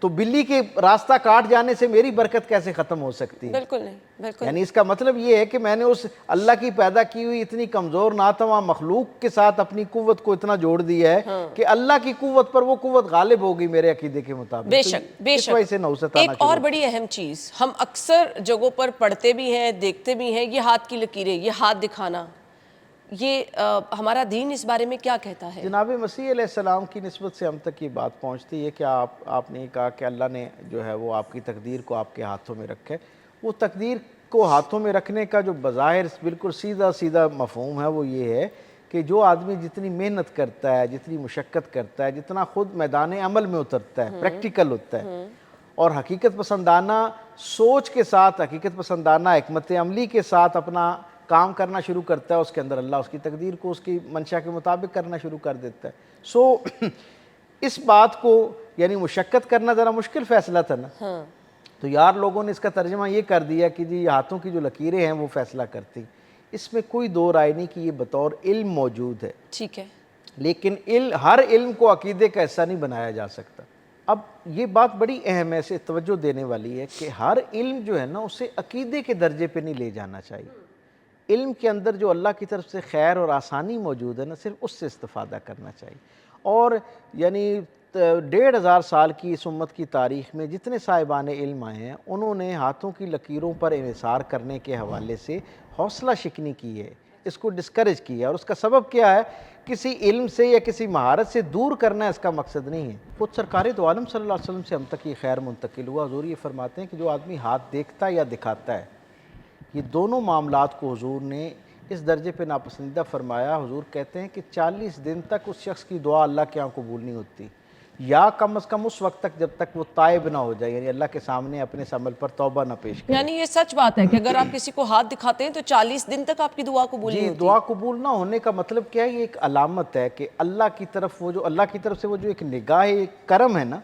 تو بلی کے راستہ کاٹ جانے سے میری برکت کیسے ختم ہو سکتی ہے؟ بالکل نہیں، بالکل یعنی اس کا مطلب یہ ہے کہ میں نے اس اللہ کی پیدا کی ہوئی اتنی کمزور ناتواں مخلوق کے ساتھ اپنی قوت کو اتنا جوڑ دیا ہے کہ اللہ کی قوت پر وہ قوت غالب ہوگی میرے عقیدے کے مطابق. بے تو شک، بے اس وجہ سے شک. نحوست آنا ایک اور بڑی اہم چیز ہم اکثر جگہوں پر پڑھتے بھی ہیں، دیکھتے بھی ہیں، یہ ہاتھ کی لکیریں، یہ ہاتھ دکھانا، یہ ہمارا دین اس بارے میں کیا کہتا ہے؟ جناب مسیح علیہ السلام کی نسبت سے ہم تک یہ بات پہنچتی ہے کہ آپ نے کہا کہ اللہ نے جو ہے وہ آپ کی تقدیر کو آپ کے ہاتھوں میں رکھے. وہ تقدیر کو ہاتھوں میں رکھنے کا جو بظاہر بالکل سیدھا مفہوم ہے وہ یہ ہے کہ جو آدمی جتنی محنت کرتا ہے، جتنی مشقت کرتا ہے، جتنا خود میدان عمل میں اترتا ہے، پریکٹیکل ہوتا ہے اور حقیقت پسندانہ سوچ کے ساتھ، حقیقت پسندانہ حکمت عملی کے ساتھ اپنا کام کرنا شروع کرتا ہے، اس کے اندر اللہ اس کی تقدیر کو اس کی منشا کے مطابق کرنا شروع کر دیتا ہے. اس بات کو یعنی مشقت کرنا ذرا مشکل فیصلہ تھا نا، تو یار لوگوں نے اس کا ترجمہ یہ کر دیا کہ جی ہاتھوں کی جو لکیریں ہیں وہ فیصلہ کرتی. اس میں کوئی دو رائے نہیں کہ یہ بطور علم موجود ہے، ٹھیک ہے، لیکن ہر علم کو عقیدے کا حصہ نہیں بنایا جا سکتا. اب یہ بات بڑی اہم ہے، اسے توجہ دینے والی ہے کہ ہر علم جو ہے نا اسے عقیدے کے درجے پہ نہیں لے جانا چاہیے. علم کے اندر جو اللہ کی طرف سے خیر اور آسانی موجود ہے نا، صرف اس سے استفادہ کرنا چاہیے. اور یعنی 1500 سال کی اس امت کی تاریخ میں جتنے صاحبان علم آئے ہیں انہوں نے ہاتھوں کی لکیروں پر انحصار کرنے کے حوالے سے حوصلہ شکنی کی ہے، اس کو ڈسکریج کیا ہے. اور اس کا سبب کیا ہے؟ کسی علم سے یا کسی مہارت سے دور کرنا اس کا مقصد نہیں ہے. خود سرکار دو عالم صلی اللہ علیہ وسلم سے ہم تک یہ خیر منتقل ہوا. حضور یہ فرماتے ہیں کہ جو آدمی ہاتھ دیکھتا یا دکھاتا ہے، یہ دونوں معاملات کو حضور نے اس درجے پہ ناپسندیدہ فرمایا. حضور کہتے ہیں کہ 40 دن تک اس شخص کی دعا اللہ کے ہاں قبول نہیں ہوتی، یا کم از کم اس وقت تک جب تک وہ تائب نہ ہو جائے، یعنی اللہ کے سامنے اپنے اس عمل پر توبہ نہ پیش کرے. یعنی یہ سچ بات ہے کہ اگر آپ کسی کو ہاتھ دکھاتے ہیں تو 40 دن تک آپ کی دعا قبول نہیں جی، ہوتی. دعا قبول نہ ہونے کا مطلب کیا ہے؟ یہ ایک علامت ہے کہ اللہ کی طرف سے وہ جو ایک نگاہ ایک کرم ہے نا،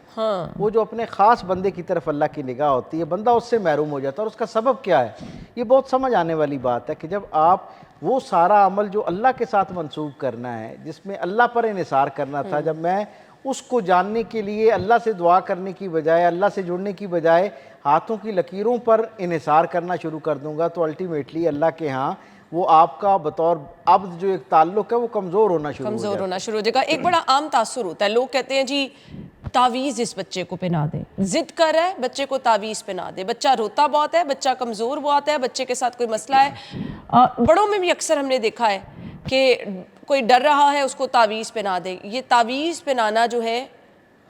وہ جو اپنے خاص بندے کی طرف اللہ کی نگاہ ہوتی ہے، بندہ اس سے محروم ہو جاتا ہے. اور اس کا سبب کیا ہے؟ یہ بہت سمجھ آنے والی بات ہے کہ جب آپ وہ سارا عمل جو اللہ کے ساتھ منسوب کرنا ہے، جس میں اللہ پر انحصار کرنا تھا، جب میں اس کو جاننے کے لیے اللہ سے دعا کرنے کی بجائے، اللہ سے جڑنے کی بجائے ہاتھوں کی لکیروں پر انحصار کرنا شروع کر دوں گا، تو الٹیمیٹلی اللہ کے ہاں وہ آپ کا بطور عبد جو ایک تعلق ہے وہ کمزور ہونا شروع ہو جائے گا. ایک بڑا عام تاثر ہوتا ہے، لوگ کہتے ہیں جی تعویذ اس بچے کو پہنا دے، ضد کر رہا ہے بچے کو تعویذ پہنا دے، بچہ روتا بہت ہے، بچہ کمزور بہت ہے، بچے کے ساتھ کوئی مسئلہ ہے. بڑوں میں بھی اکثر ہم نے دیکھا ہے کہ کوئی ڈر رہا ہے اس کو تعویذ پہنا دے. یہ تعویذ پہنانا جو ہے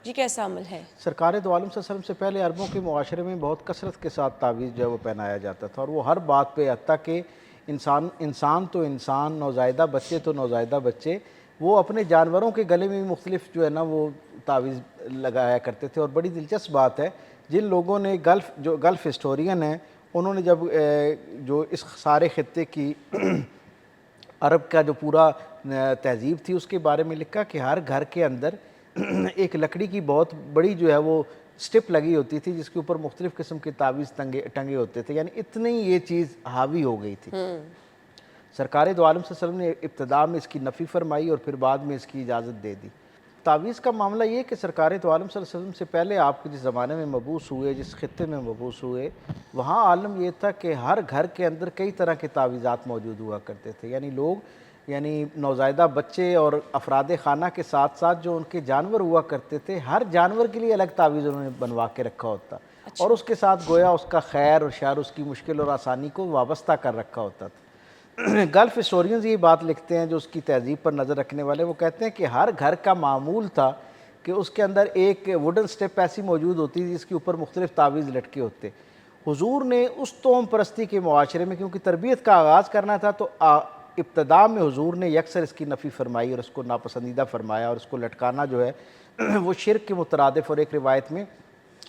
یہ کیسا عمل ہے؟ سرکار دو عالم صلی اللہ علیہ وسلم سے پہلے عربوں کے معاشرے میں بہت کثرت کے ساتھ تعویذ جو ہے وہ پہنایا جاتا تھا، اور وہ ہر بات پہ، حتیٰ کہ انسان تو انسان، نوزائیدہ بچے تو نوزائیدہ بچے، وہ اپنے جانوروں کے گلے میں بھی مختلف جو ہے نا وہ تعویذ لگایا کرتے تھے. اور بڑی دلچسپ بات ہے، جن لوگوں نے گلف ہسٹورین ہیں، انہوں نے جب جو اس سارے خطے کی عرب کا جو پورا تہذیب تھی اس کے بارے میں لکھا کہ ہر گھر کے اندر ایک لکڑی کی بہت بڑی جو ہے وہ سٹپ لگی ہوتی تھی، جس کے اوپر مختلف قسم کے تعویذ ٹنگے ہوتے تھے. یعنی اتنی یہ چیز حاوی ہو گئی تھی. سرکار دو عالم صلی اللہ علیہ وسلم نے ابتدا میں اس کی نفی فرمائی اور پھر بعد میں اس کی اجازت دے دی. تعویذ کا معاملہ یہ کہ سرکار دو عالم صلی اللہ علیہ وسلم سے پہلے آپ جس زمانے میں مبعوث ہوئے، جس خطے میں مبعوث ہوئے، وہاں عالم یہ تھا کہ ہر گھر کے اندر کئی طرح کے تعویذات موجود ہوا کرتے تھے. یعنی نوزائیدہ بچے اور افراد خانہ کے ساتھ ساتھ جو ان کے جانور ہوا کرتے تھے، ہر جانور کے لیے الگ تعویذ انہوں نے بنوا کے رکھا ہوتا، اور اس کے ساتھ گویا اس کا خیر اور شر، اس کی مشکل اور آسانی کو وابستہ کر رکھا ہوتا تھا. گلف ہسٹورینز یہ بات لکھتے ہیں جو اس کی تہذیب پر نظر رکھنے والے، وہ کہتے ہیں کہ ہر گھر کا معمول تھا کہ اس کے اندر ایک ووڈن سٹیپ ایسی موجود ہوتی تھی جس کے اوپر مختلف تعویذ لٹکے ہوتے. حضور نے اس توہم پرستی کے معاشرے میں کیونکہ تربیت کا آغاز کرنا تھا، تو ابتدا میں حضور نے یکسر اس کی نفی فرمائی اور اس کو ناپسندیدہ فرمایا، اور اس کو لٹکانا جو ہے وہ شرک کے مترادف اور ایک روایت میں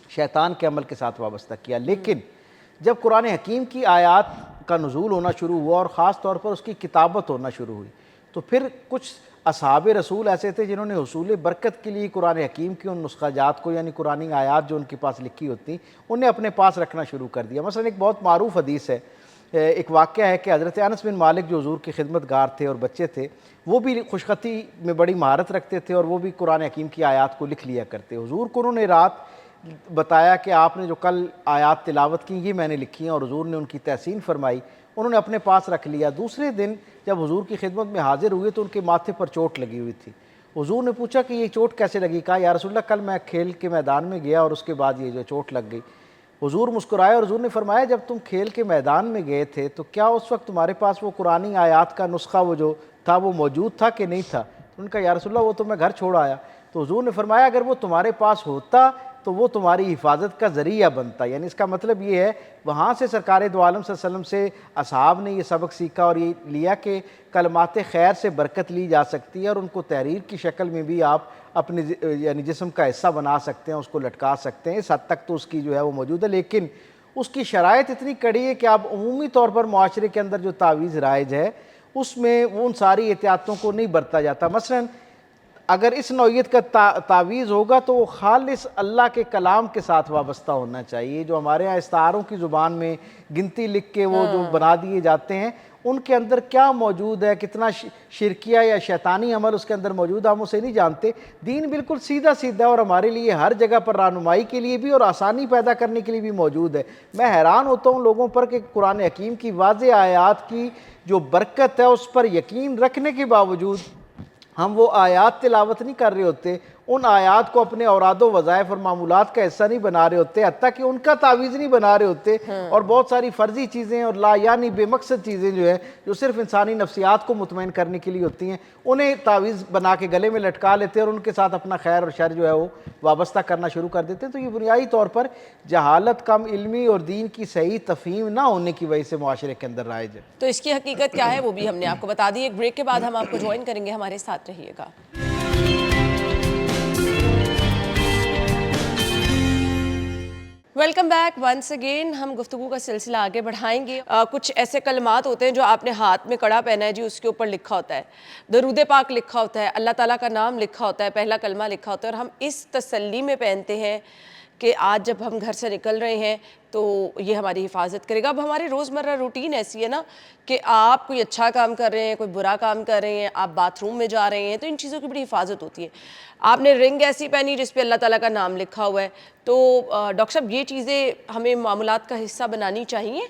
شیطان کے عمل کے ساتھ وابستہ کیا. لیکن جب قرآن حکیم کی آیات کا نزول ہونا شروع ہوا اور خاص طور پر اس کی کتابت ہونا شروع ہوئی، تو پھر کچھ اصحاب رسول ایسے تھے جنہوں نے حصول برکت کے لیے قرآن حکیم کی ان نسخہ جات کو، یعنی قرآن آیات جو ان کے پاس لکھی ہوتی، انہیں اپنے پاس رکھنا شروع کر دیا. مثلا ایک بہت معروف حدیث ہے، ایک واقعہ ہے کہ حضرت انس بن مالک جو حضور کے خدمت گار تھے اور بچے تھے، وہ بھی خوش خطی میں بڑی مہارت رکھتے تھے اور وہ بھی قرآن حکیم کی آیات کو لکھ لیا کرتے. حضور کو انہوں نے رات بتایا کہ آپ نے جو کل آیات تلاوت کی یہ میں نے لکھی ہیں، اور حضور نے ان کی تحسین فرمائی، انہوں نے اپنے پاس رکھ لیا۔ دوسرے دن جب حضور کی خدمت میں حاضر ہوئے تو ان کے ماتھے پر چوٹ لگی ہوئی تھی۔ حضور نے پوچھا کہ یہ چوٹ کیسے لگی؟ کہا یا رسول اللہ کل میں کھیل کے میدان میں گیا اور اس کے بعد یہ جو چوٹ لگ گئی۔ حضور مسکرائے اور حضور نے فرمایا جب تم کھیل کے میدان میں گئے تھے تو کیا اس وقت تمہارے پاس وہ قرآنی آیات کا نسخہ وہ جو تھا وہ موجود تھا کہ نہیں تھا؟ انہوں نے کہا یا رسول اللہ وہ تو میں گھر چھوڑ آیا۔ تو حضور نے فرمایا اگر وہ تمہارے پاس ہوتا تو وہ تمہاری حفاظت کا ذریعہ بنتا، یعنی اس کا مطلب یہ ہے وہاں سے سرکار دو عالم صلی اللہ علیہ وسلم سے اصحاب نے یہ سبق سیکھا اور یہ لیا کہ کلمات خیر سے برکت لی جا سکتی ہے اور ان کو تحریر کی شکل میں بھی آپ اپنے یعنی جسم کا حصہ بنا سکتے ہیں، اس کو لٹکا سکتے ہیں، اس حد تک تو اس کی جو ہے وہ موجود ہے، لیکن اس کی شرائط اتنی کڑی ہے کہ آپ عمومی طور پر معاشرے کے اندر جو تعویذ رائج ہے اس میں ان ساری احتیاطوں کو نہیں برتا جاتا۔ مثلاً اگر اس نوعیت کا تعویذ ہوگا تو وہ خالص اللہ کے کلام کے ساتھ وابستہ ہونا چاہیے۔ جو ہمارے ہاں استعاروں کی زبان میں گنتی لکھ کے وہ جو بنا دیے جاتے ہیں ان کے اندر کیا موجود ہے، کتنا شرکیہ یا شیطانی عمل اس کے اندر موجود ہے ہم اسے نہیں جانتے۔ دین بالکل سیدھا سیدھا اور ہمارے لیے ہر جگہ پر رہنمائی کے لیے بھی اور آسانی پیدا کرنے کے لیے بھی موجود ہے۔ میں حیران ہوتا ہوں لوگوں پر کہ قرآن حکیم کی واضح آیات کی جو برکت ہے اس پر یقین رکھنے کے باوجود ہم وہ آیات تلاوت نہیں کر رہے ہوتے، ان آیات کو اپنے اوراد و وظائف اور معمولات کا حصہ نہیں بنا رہے ہوتے، حتیٰ کہ ان کا تعویذ نہیں بنا رہے ہوتے، اور بہت ساری فرضی چیزیں اور لا یعنی بے مقصد چیزیں جو ہیں جو صرف انسانی نفسیات کو مطمئن کرنے کے لیے ہوتی ہیں انہیں تعویذ بنا کے گلے میں لٹکا لیتے ہیں اور ان کے ساتھ اپنا خیر اور شر جو ہے وہ وابستہ کرنا شروع کر دیتے ہیں۔ تو یہ بنیادی طور پر جہالت، کم علمی اور دین کی صحیح تفہیم نہ ہونے کی وجہ سے معاشرے کے اندر رائج ہے۔ تو اس کی حقیقت کیا ہے وہ بھی ہم نے آپ کو بتا دی۔ ایک بریک کے بعد ہم آپ کو جوائن کریں گے، ہمارے ساتھ رہیے گا۔ Welcome back once again. ہم گفتگو کا سلسلہ آگے بڑھائیں گے۔ کچھ ایسے کلمات ہوتے ہیں جو آپ نے ہاتھ میں کڑا پہنا ہے جی، اس کے اوپر لکھا ہوتا ہے درود پاک لکھا ہوتا ہے، اللہ تعالیٰ کا نام لکھا ہوتا ہے، پہلا کلمہ لکھا ہوتا ہے، اور ہم اس تسلی میں پہنتے ہیں کہ آج جب ہم گھر سے نکل رہے ہیں تو یہ ہماری حفاظت کرے گا۔ اب ہماری روزمرہ روٹین ایسی ہے نا کہ آپ کوئی اچھا کام کر رہے ہیں، کوئی برا کام کر رہے ہیں، آپ باتھ روم میں جا رہے ہیں، تو ان چیزوں کی بڑی حفاظت ہوتی ہے۔ آپ نے رنگ ایسی پہنی جس پہ اللہ تعالیٰ کا نام لکھا ہوا ہے، تو ڈاکٹر صاحب یہ چیزیں ہمیں معاملات کا حصہ بنانی چاہیے؟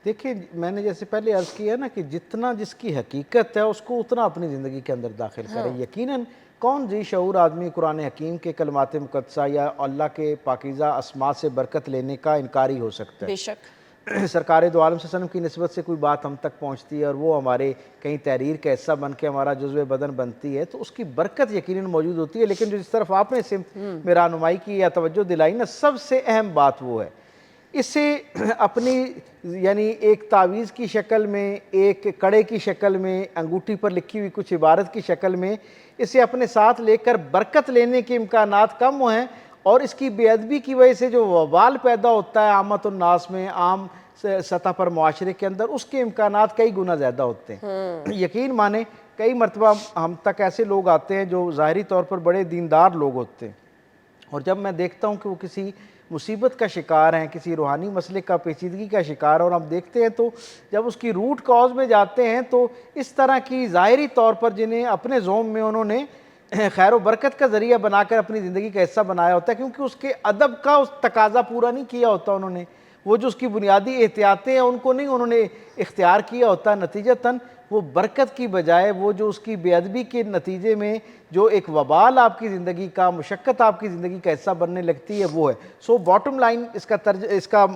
دیکھیں میں نے جیسے پہلے عرض کیا نا کہ جتنا جس کی حقیقت ہے اس کو اتنا اپنی زندگی کے اندر داخل کرے۔ یقیناً کون ذی شعور آدمی قرآن حکیم کے کلمات مقدسہ یا اللہ کے پاکیزہ اسماء سے برکت لینے کا انکاری ہو سکتا ہے؟ بے شک۔ سرکار دو عالم صلی اللہ علیہ وسلم کی نسبت سے کوئی بات ہم تک پہنچتی ہے اور وہ ہمارے کہیں تحریر کا حصہ بن کے ہمارا جزو بدن بنتی ہے تو اس کی برکت یقیناً موجود ہوتی ہے، لیکن جو جس طرف آپ نے سمت میں رہنمائی کی یا توجہ دلائی نا، سب سے اہم بات وہ ہے اسے اپنی یعنی ایک تعویذ کی شکل میں، ایک کڑے کی شکل میں، انگوٹھی پر لکھی ہوئی کچھ عبارت کی شکل میں اسے اپنے ساتھ لے کر برکت لینے کے امکانات کم ہیں، اور اس کی بے ادبی کی وجہ سے جو وبال پیدا ہوتا ہے عامت الناس میں، عام سطح پر معاشرے کے اندر، اس کے امکانات کئی گنا زیادہ ہوتے ہیں۔ یقین مانیں کئی مرتبہ ہم تک ایسے لوگ آتے ہیں جو ظاہری طور پر بڑے دیندار لوگ ہوتے ہیں، اور جب میں دیکھتا ہوں کہ وہ کسی مصیبت کا شکار ہیں، کسی روحانی مسئلے کا پیچیدگی کا شکار ہے، اور ہم دیکھتے ہیں تو جب اس کی روٹ کاز میں جاتے ہیں تو اس طرح کی ظاہری طور پر جنہیں اپنے زوم میں انہوں نے خیر و برکت کا ذریعہ بنا کر اپنی زندگی کا حصہ بنایا ہوتا ہے، کیونکہ اس کے ادب کا اس تقاضا پورا نہیں کیا ہوتا انہوں نے، وہ جو اس کی بنیادی احتیاطیں ہیں ان کو نہیں انہوں نے اختیار کیا ہوتا، نتیجتاً وہ برکت کی بجائے وہ جو اس کی بے ادبی کے نتیجے میں جو ایک وبال آپ کی زندگی کا، مشقت آپ کی زندگی کا حصہ بننے لگتی ہے وہ ہے۔ سو باٹم لائن اس کا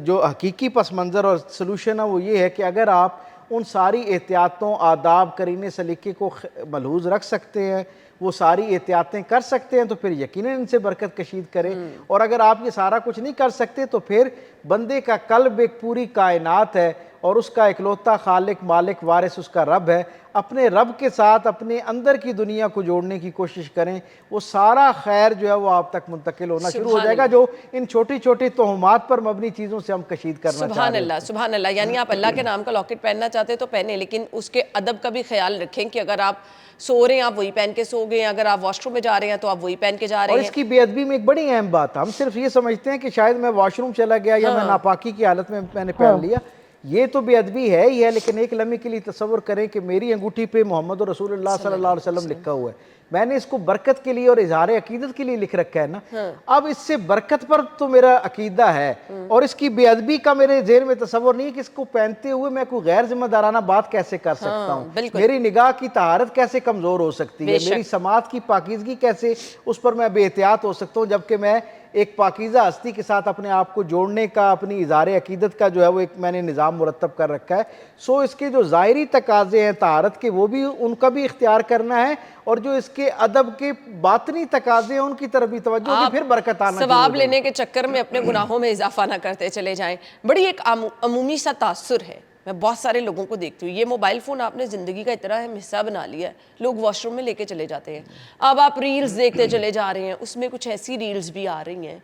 جو حقیقی پس منظر اور سلوشن ہے وہ یہ ہے کہ اگر آپ ان ساری احتیاطوں، آداب، کرینے، سلیقے کو ملحوظ رکھ سکتے ہیں، وہ ساری احتیاطیں کر سکتے ہیں تو پھر یقیناً ان سے برکت کشید کریں، اور اگر آپ یہ سارا کچھ نہیں کر سکتے تو پھر بندے کا قلب ایک پوری کائنات ہے اور اس کا اکلوتا خالق، مالک، وارث اس کا رب ہے۔ اپنے رب کے ساتھ اپنے اندر کی دنیا کو جوڑنے کی کوشش کریں، وہ سارا خیر جو ہے وہ آپ تک منتقل ہونا شروع ہو جائے گا، جو ان چھوٹی چھوٹی توہمات پر مبنی چیزوں سے ہم کشید کرنا چاہ رہے ہیں۔ سبحان اللہ، سبحان اللہ۔ یعنی آپ اللہ کے نام کا لاکٹ پہننا چاہتے ہیں تو پہنے، لیکن اس کے ادب کا بھی خیال رکھیں کہ اگر آپ سو رہے ہیں آپ وہی پہن کے سو گئے ہیں، اگر آپ واش روم میں جا رہے ہیں تو آپ وہی پہن کے جا رہے ہیں۔ اور اس کی بے ادبی میں ایک بڑی اہم بات ہے، ہم صرف یہ سمجھتے ہیں کہ شاید میں واش روم چلا گیا یا میں ناپاکی کی حالت میں نے پہن لیا، یہ تو بے ادبی ہے ہی ہے، لیکن ایک لمحے کے لیے تصور کریں کہ میری انگوٹھی پہ محمد رسول اللہ صلی اللہ علیہ وسلم لکھا ہوا ہے، میں نے اس کو برکت کے لیے اور اظہار عقیدت کے لیے لکھ رکھا ہے نا، اب اس سے برکت پر تو میرا عقیدہ ہے، اور اس کی بے ادبی کا میرے ذہن میں تصور نہیں ہے کہ اس کو پہنتے ہوئے میں کوئی غیر ذمہ دارانہ بات کیسے کر سکتا ہوں، میری نگاہ کی طہارت کیسے کمزور ہو سکتی ہے، میری سماعت کی پاکیزگی کیسے اس پر میں بے احتیاط ہو سکتا ہوں، جبکہ میں ایک پاکیزہ ہستی کے ساتھ اپنے آپ کو جوڑنے کا، اپنی اظہار عقیدت کا جو ہے وہ ایک میں نے نظام مرتب کر رکھا ہے۔ سو اس کے جو ظاہری تقاضے ہیں طہارت کے، وہ بھی ان کا بھی اختیار کرنا ہے، اور جو اس کے ادب کے باطنی تقاضے ہیں ان کی طرف بھی توجہ ہوگی، پھر برکت آنا شروع ہو ثواب جائے گی۔ لینے کے چکر میں اپنے گناہوں میں اضافہ نہ کرتے چلے جائیں۔ بڑی ایک عمومی سا تاثر ہے، میں بہت سارے لوگوں کو دیکھتی ہوں، یہ موبائل فون آپ نے زندگی کا اتنا اہم حصہ بنا لیا ہے، لوگ واش روم میں لے کے چلے جاتے ہیں، اب آپ ریلز دیکھتے چلے جا رہے ہیں، اس میں کچھ ایسی ریلز بھی آ رہی ہیں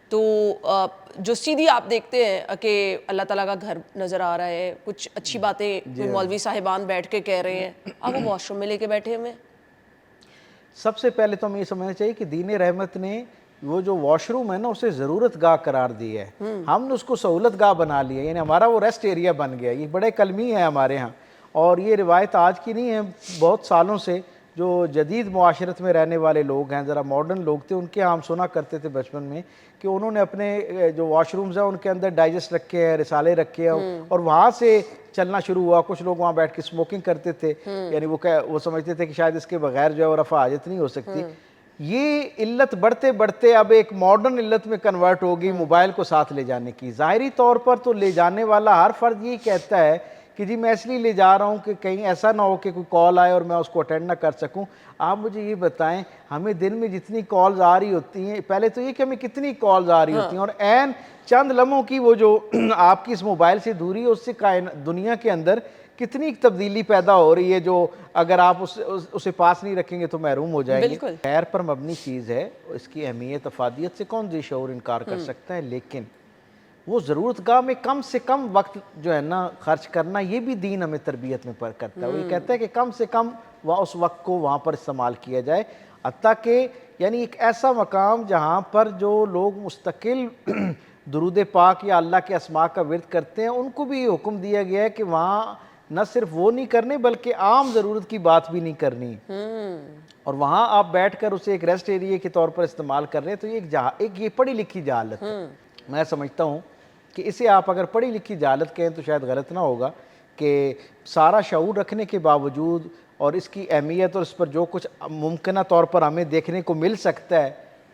تو جو سیدھی آپ دیکھتے ہیں کہ اللہ تعالیٰ کا گھر نظر آ رہا ہے، کچھ اچھی باتیں کوئی مولوی صاحبان بیٹھ کے کہہ رہے ہیں، اب وہ واش روم میں لے کے بیٹھے ہوئے ہیں۔ سب سے پہلے تو ہمیں یہ سمجھنا چاہیے کہ دین رحمت نے وہ جو واش روم ہے نا اسے ضرورت گاہ قرار دی ہے، ہم نے اس کو سہولت گاہ بنا لیا، یعنی ہمارا وہ ریسٹ ایریا بن گیا۔ یہ بڑے کلمی ہے ہمارے ہاں، اور یہ روایت آج کی نہیں ہے، بہت سالوں سے جو جدید معاشرت میں رہنے والے لوگ ہیں، ذرا ماڈرن لوگ تھے، ان کے ہم سنا کرتے تھے بچپن میں کہ انہوں نے اپنے جو واش رومز ہیں ان کے اندر ڈائجسٹ رکھے ہیں، رسالے رکھے ہیں، اور وہاں سے چلنا شروع ہوا۔ کچھ لوگ وہاں بیٹھ کے سموکنگ کرتے تھے، یعنی وہ سمجھتے تھے کہ شاید اس کے بغیر جو ہے وہ رفع حاجت نہیں ہو سکتی۔ یہ علت بڑھتے بڑھتے اب ایک ماڈرن علت میں کنورٹ ہوگی موبائل کو ساتھ لے جانے کی۔ ظاہری طور پر تو لے جانے والا ہر فرد یہی کہتا ہے کہ جی میں اس لیے لے جا رہا ہوں کہ کہیں ایسا نہ ہو کہ کوئی کال آئے اور میں اس کو اٹینڈ نہ کر سکوں۔ آپ مجھے یہ بتائیں، ہمیں دن میں جتنی کالز آ رہی ہوتی ہیں، پہلے تو یہ کہ ہمیں کتنی کالز آ رہی ہوتی ہیں، اور عین چند لمحوں کی وہ جو آپ کی اس موبائل سے دوری ہے، اس سے دنیا کے اندر کتنی تبدیلی پیدا ہو رہی ہے، جو اگر آپ اسے پاس نہیں رکھیں گے تو محروم ہو جائیں گے۔ خیر پر مبنی چیز ہے، اس کی اہمیت افادیت سے کون ذی شعور انکار کر سکتا ہے، لیکن وہ ضرورت گاہ میں کم سے کم وقت جو ہے نا خرچ کرنا، یہ بھی دین ہمیں تربیت میں کرتا ہے۔ وہ یہ کہتا ہے کہ کم سے کم اس وقت کو وہاں پر استعمال کیا جائے، حتیٰ کہ یعنی ایک ایسا مقام جہاں پر جو لوگ مستقل درود پاک یا اللہ کے اسماء کا ورد کرتے ہیں، ان کو بھی یہ حکم دیا گیا ہے کہ وہاں نہ صرف وہ نہیں کرنے بلکہ عام ضرورت کی بات بھی نہیں کرنی، اور وہاں آپ بیٹھ کر اسے ایک ریسٹ ایریا کے طور پر استعمال کر رہے ہیں، تو یہ یہ پڑھی لکھی جہالت ہے۔ میں سمجھتا ہوں کہ اسے آپ اگر پڑھی لکھی جہالت کہیں تو شاید غلط نہ ہوگا، کہ سارا شعور رکھنے کے باوجود اور اس کی اہمیت اور اس پر جو کچھ ممکنہ طور پر ہمیں دیکھنے کو مل سکتا ہے،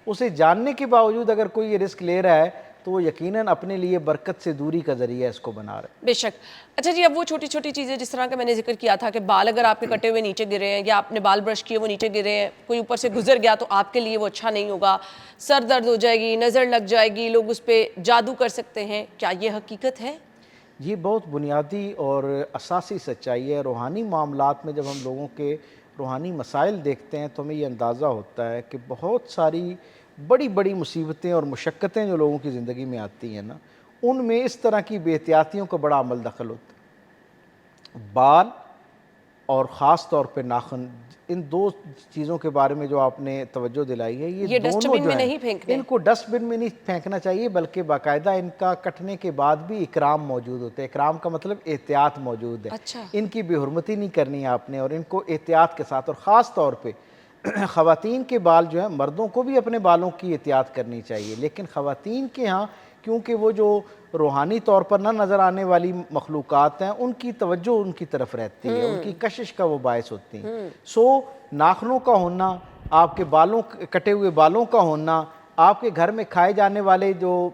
اسے جاننے کے باوجود اگر کوئی یہ رسک لے رہا ہے تو وہ یقیناً اپنے لیے برکت سے دوری کا ذریعہ اس کو بنا رہا ہے۔ بے شک۔ اچھا جی، اب وہ چھوٹی چھوٹی چیزیں جس طرح کا میں نے ذکر کیا تھا کہ بال اگر آپ کے کٹے ہوئے نیچے گرے ہیں، یا آپ نے بال برش کیے وہ نیچے گرے ہیں، کوئی اوپر سے گزر گیا تو آپ کے لیے وہ اچھا نہیں ہوگا، سر درد ہو جائے گی، نظر لگ جائے گی، لوگ اس پہ جادو کر سکتے ہیں، کیا یہ حقیقت ہے؟ یہ بہت بنیادی اور اساسی سچائی ہے۔ روحانی معاملات میں جب ہم لوگوں کے روحانی مسائل دیکھتے ہیں تو ہمیں یہ اندازہ ہوتا ہے کہ بہت ساری بڑی بڑی مصیبتیں اور مشقتیں جو لوگوں کی زندگی میں آتی ہیں نا، ان میں اس طرح کی بے احتیاطیوں کا بڑا عمل دخل ہوتا ہے۔ بال اور خاص طور پہ ناخن، ان دو چیزوں کے بارے میں جو آپ نے توجہ دلائی ہے، یہ ڈسٹ دونوں بن جو میں ہیں نہیں پھینکنے، ان کو ڈسٹ بن میں نہیں پھینکنا چاہیے، بلکہ باقاعدہ ان کا کٹنے کے بعد بھی اکرام موجود ہوتا ہے۔ اکرام کا مطلب احتیاط موجود ہے، اچھا، ان کی بے حرمتی نہیں کرنی ہے آپ نے، اور ان کو احتیاط کے ساتھ، اور خاص طور پہ خواتین کے بال جو ہیں، مردوں کو بھی اپنے بالوں کی احتیاط کرنی چاہیے، لیکن خواتین کے ہاں کیونکہ وہ جو روحانی طور پر نہ نظر آنے والی مخلوقات ہیں، ان کی توجہ ان کی طرف رہتی ہے، ان کی کشش کا وہ باعث ہوتی ہیں۔ سو ناخنوں کا ہونا، آپ کے بالوں کٹے ہوئے بالوں کا ہونا، آپ کے گھر میں کھائے جانے والے جو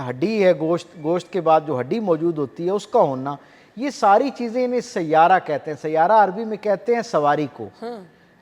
ہڈی ہے، گوشت کے بعد جو ہڈی موجود ہوتی ہے اس کا ہونا، یہ ساری چیزیں انہیں سیارہ کہتے ہیں۔ سیارہ عربی میں کہتے ہیں سواری کو۔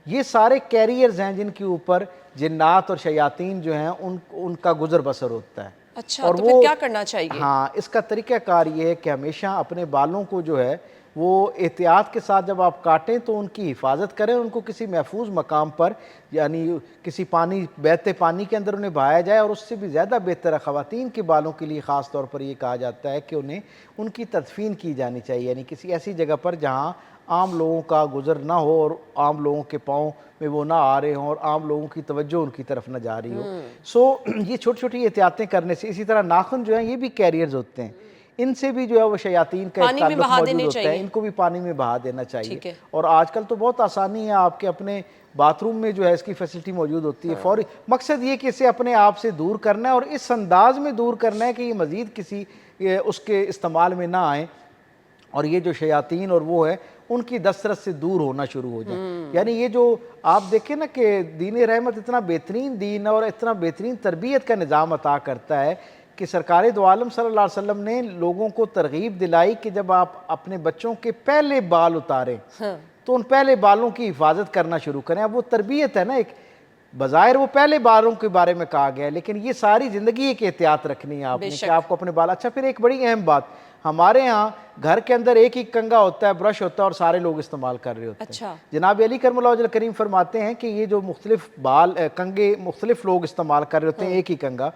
یہ سارے کیریئرز ہیں جن کے اوپر جنات اور شیاطین جو ہیں ان کا گزر بسر ہوتا ہے۔ اچھا، تو پھر کیا کرنا چاہیے؟ ہاں، اس کا طریقہ کار یہ ہے کہ ہمیشہ اپنے بالوں کو جو ہے وہ احتیاط کے ساتھ جب آپ کاٹیں تو ان کی حفاظت کریں، ان کو کسی محفوظ مقام پر، یعنی کسی بہتے پانی کے اندر انہیں بہایا جائے، اور اس سے بھی زیادہ بہتر ہے خواتین کے بالوں کے لیے خاص طور پر یہ کہا جاتا ہے کہ انہیں ان کی تدفین کی جانی چاہیے، یعنی کسی ایسی جگہ پر جہاں عام لوگوں کا گزر نہ ہو اور عام لوگوں کے پاؤں میں وہ نہ آ رہے ہوں اور عام لوگوں کی توجہ ان کی طرف نہ جا رہی ہو۔ سو یہ چھوٹی چھوٹی احتیاطیں کرنے سے، اسی طرح ناخن جو ہیں یہ بھی کیریئرز ہوتے ہیں، ان سے بھی جو ہے وہ شیاطین کا ایک پانی میں تعلق بہا موجود دینے ہوتا ہے، چاہیے۔ ان کو بھی پانی میں بہا دینا ٹھیک چاہیے۔ ہے۔ اور آج کل تو بہت آسانی ہے، آپ کے اپنے باتھ روم میں جو ہے اس کی فیسلٹی موجود ہوتی ہے، فوری مقصد یہ کہ اسے اپنے آپ سے دور کرنا ہے، اور اس انداز میں دور کرنا ہے کہ یہ مزید کسی اس کے استعمال میں نہ آئیں، اور یہ جو شیاطین اور وہ ہے ان کی دسترس سے دور ہونا شروع ہو جائیں۔ یعنی یہ جو آپ دیکھیں نا کہ دین رحمت اتنا بہترین دین اور اتنا بہترین تربیت کا نظام عطا کرتا ہے کہ سرکار دو عالم صلی اللہ علیہ وسلم نے لوگوں کو ترغیب دلائی کہ جب آپ اپنے بچوں کے پہلے بال اتاریں تو ان پہلے بالوں کی حفاظت کرنا شروع کریں۔ اب وہ تربیت ہے نا، ایک بظاہر وہ پہلے بالوں کے بارے میں کہا گیا ہے، لیکن یہ ساری زندگی ایک احتیاط رکھنی ہے آپ نے کہ آپ کو اپنے بال۔ اچھا، پھر ایک بڑی اہم بات، ہمارے ہاں گھر کے اندر ایک ہی کنگا ہوتا ہے، برش ہوتا ہے، اور سارے لوگ استعمال کر رہے ہوتے ہیں۔ اچھا۔ جناب علی کرم اللہ وجہ کریم فرماتے ہیں کہ یہ جو مختلف بال کنگے مختلف لوگ استعمال کر رہے ہوتے ہیں ایک ہی کنگا،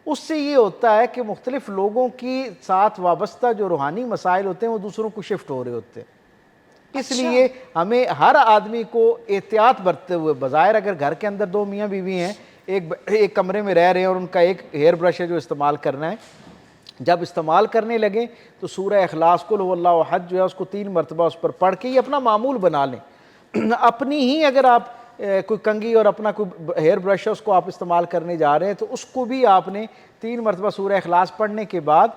اس سے یہ ہوتا ہے کہ مختلف لوگوں کی ساتھ وابستہ جو روحانی مسائل ہوتے ہیں وہ دوسروں کو شفٹ ہو رہے ہوتے ہیں۔ اس لیے ہمیں ہر آدمی کو احتیاط برتتے ہوئے، بظاہر اگر گھر کے اندر دو میاں بیوی ہیں، ایک کمرے میں رہ رہے ہیں اور ان کا ایک ہیئر برش ہے جو استعمال کرنا ہے، جب استعمال کرنے لگیں تو سورہ اخلاص قل هو اللہ احد جو ہے اس کو 3 مرتبہ اس پر پڑھ کے یہ اپنا معمول بنا لیں۔ اپنی ہی اگر آپ کوئی کنگھی اور اپنا کوئی ہیئر برش ہے اس کو آپ استعمال کرنے جا رہے ہیں تو اس کو بھی آپ نے 3 مرتبہ سورہ اخلاص پڑھنے کے بعد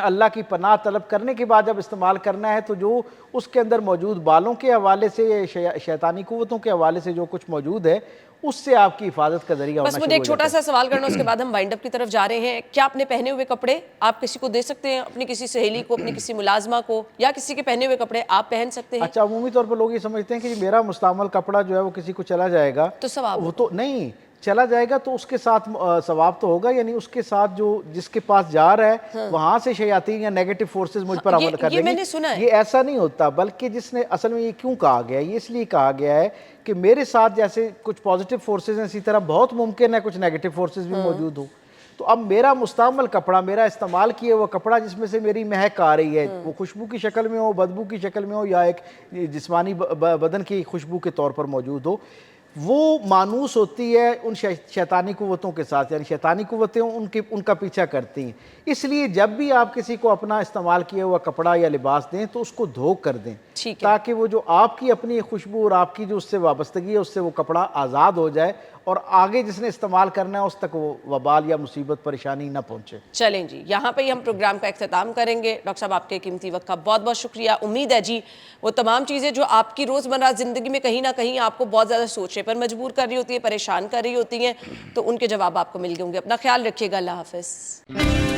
اللہ کی پناہ طلب کرنے کے بعد جب استعمال کرنا ہے تو جو اس کے اندر موجود بالوں کے حوالے سے، شیطانی قوتوں کے حوالے سے جو کچھ موجود ہے، اس سے آپ کی حفاظت کا ذریعہ ہونا بس شروع مجھے ہو ایک جاتا چھوٹا ہے۔ سا سوال کرنا، اس کے بعد ہم وائنڈ اپ کی طرف جا رہے ہیں۔ کیا اپنے پہنے ہوئے کپڑے آپ کسی کو دے سکتے ہیں، اپنی کسی سہیلی کو، اپنی کسی ملازمہ کو، یا کسی کے پہنے ہوئے کپڑے آپ پہن سکتے ہیں؟ اچھا، عمومی طور پر لوگ یہ سمجھتے ہیں کہ میرا مستعمل کپڑا جو ہے وہ کسی کو چلا جائے گا تو ثواب وہ تو نہیں چلا جائے گا، تو اس کے ساتھ ثواب تو ہوگا، یعنی اس کے ساتھ جو جس کے پاس جا رہا ہے وہاں سے شیاطین یا نیگیٹو فورسز مجھ پر عمل کر یہ لیں میں گے۔ نے سنا ہے۔ یہ ایسا نہیں ہوتا، بلکہ جس نے اصل میں یہ کیوں کہا گیا ہے، یہ اس لیے کہا گیا ہے کہ میرے ساتھ جیسے کچھ پازیٹیو فورسز ہیں، اسی طرح بہت ممکن ہے کچھ نیگیٹو فورسز بھی موجود ہوں۔ تو اب میرا مستعمل کپڑا، میرا استعمال کیا ہوا کپڑا جس میں سے میری مہک آ رہی ہے، وہ خوشبو کی شکل میں ہو، بدبو کی شکل میں ہو، یا ایک جسمانی بدن کی خوشبو کے طور پر موجود ہو، وہ مانوس ہوتی ہے ان شیطانی قوتوں کے ساتھ، یعنی شیطانی قوتیں ان کا پیچھا کرتی ہیں۔ اس لیے جب بھی آپ کسی کو اپنا استعمال کیا ہوا کپڑا یا لباس دیں تو اس کو دھو کر دیں، تاکہ وہ جو آپ کی اپنی خوشبو اور آپ کی جو اس سے وابستگی ہے اس سے وہ کپڑا آزاد ہو جائے، اور آگے جس نے استعمال کرنا ہے اس تک وہ وبال یا مصیبت پریشانی نہ پہنچے۔ چلیں جی، یہاں پہ ہی ہم پروگرام کا اختتام کریں گے۔ ڈاکٹر صاحب، آپ کے قیمتی وقت کا بہت بہت شکریہ۔ امید ہے جی وہ تمام چیزیں جو آپ کی روزمرہ زندگی میں کہیں نہ کہیں آپ کو بہت زیادہ سوچنے پر مجبور کر رہی ہوتی ہیں، پریشان کر رہی ہوتی ہیں، تو ان کے جواب آپ کو مل گئے ہوں گے۔ اپنا خیال رکھیے گا، اللہ حافظ۔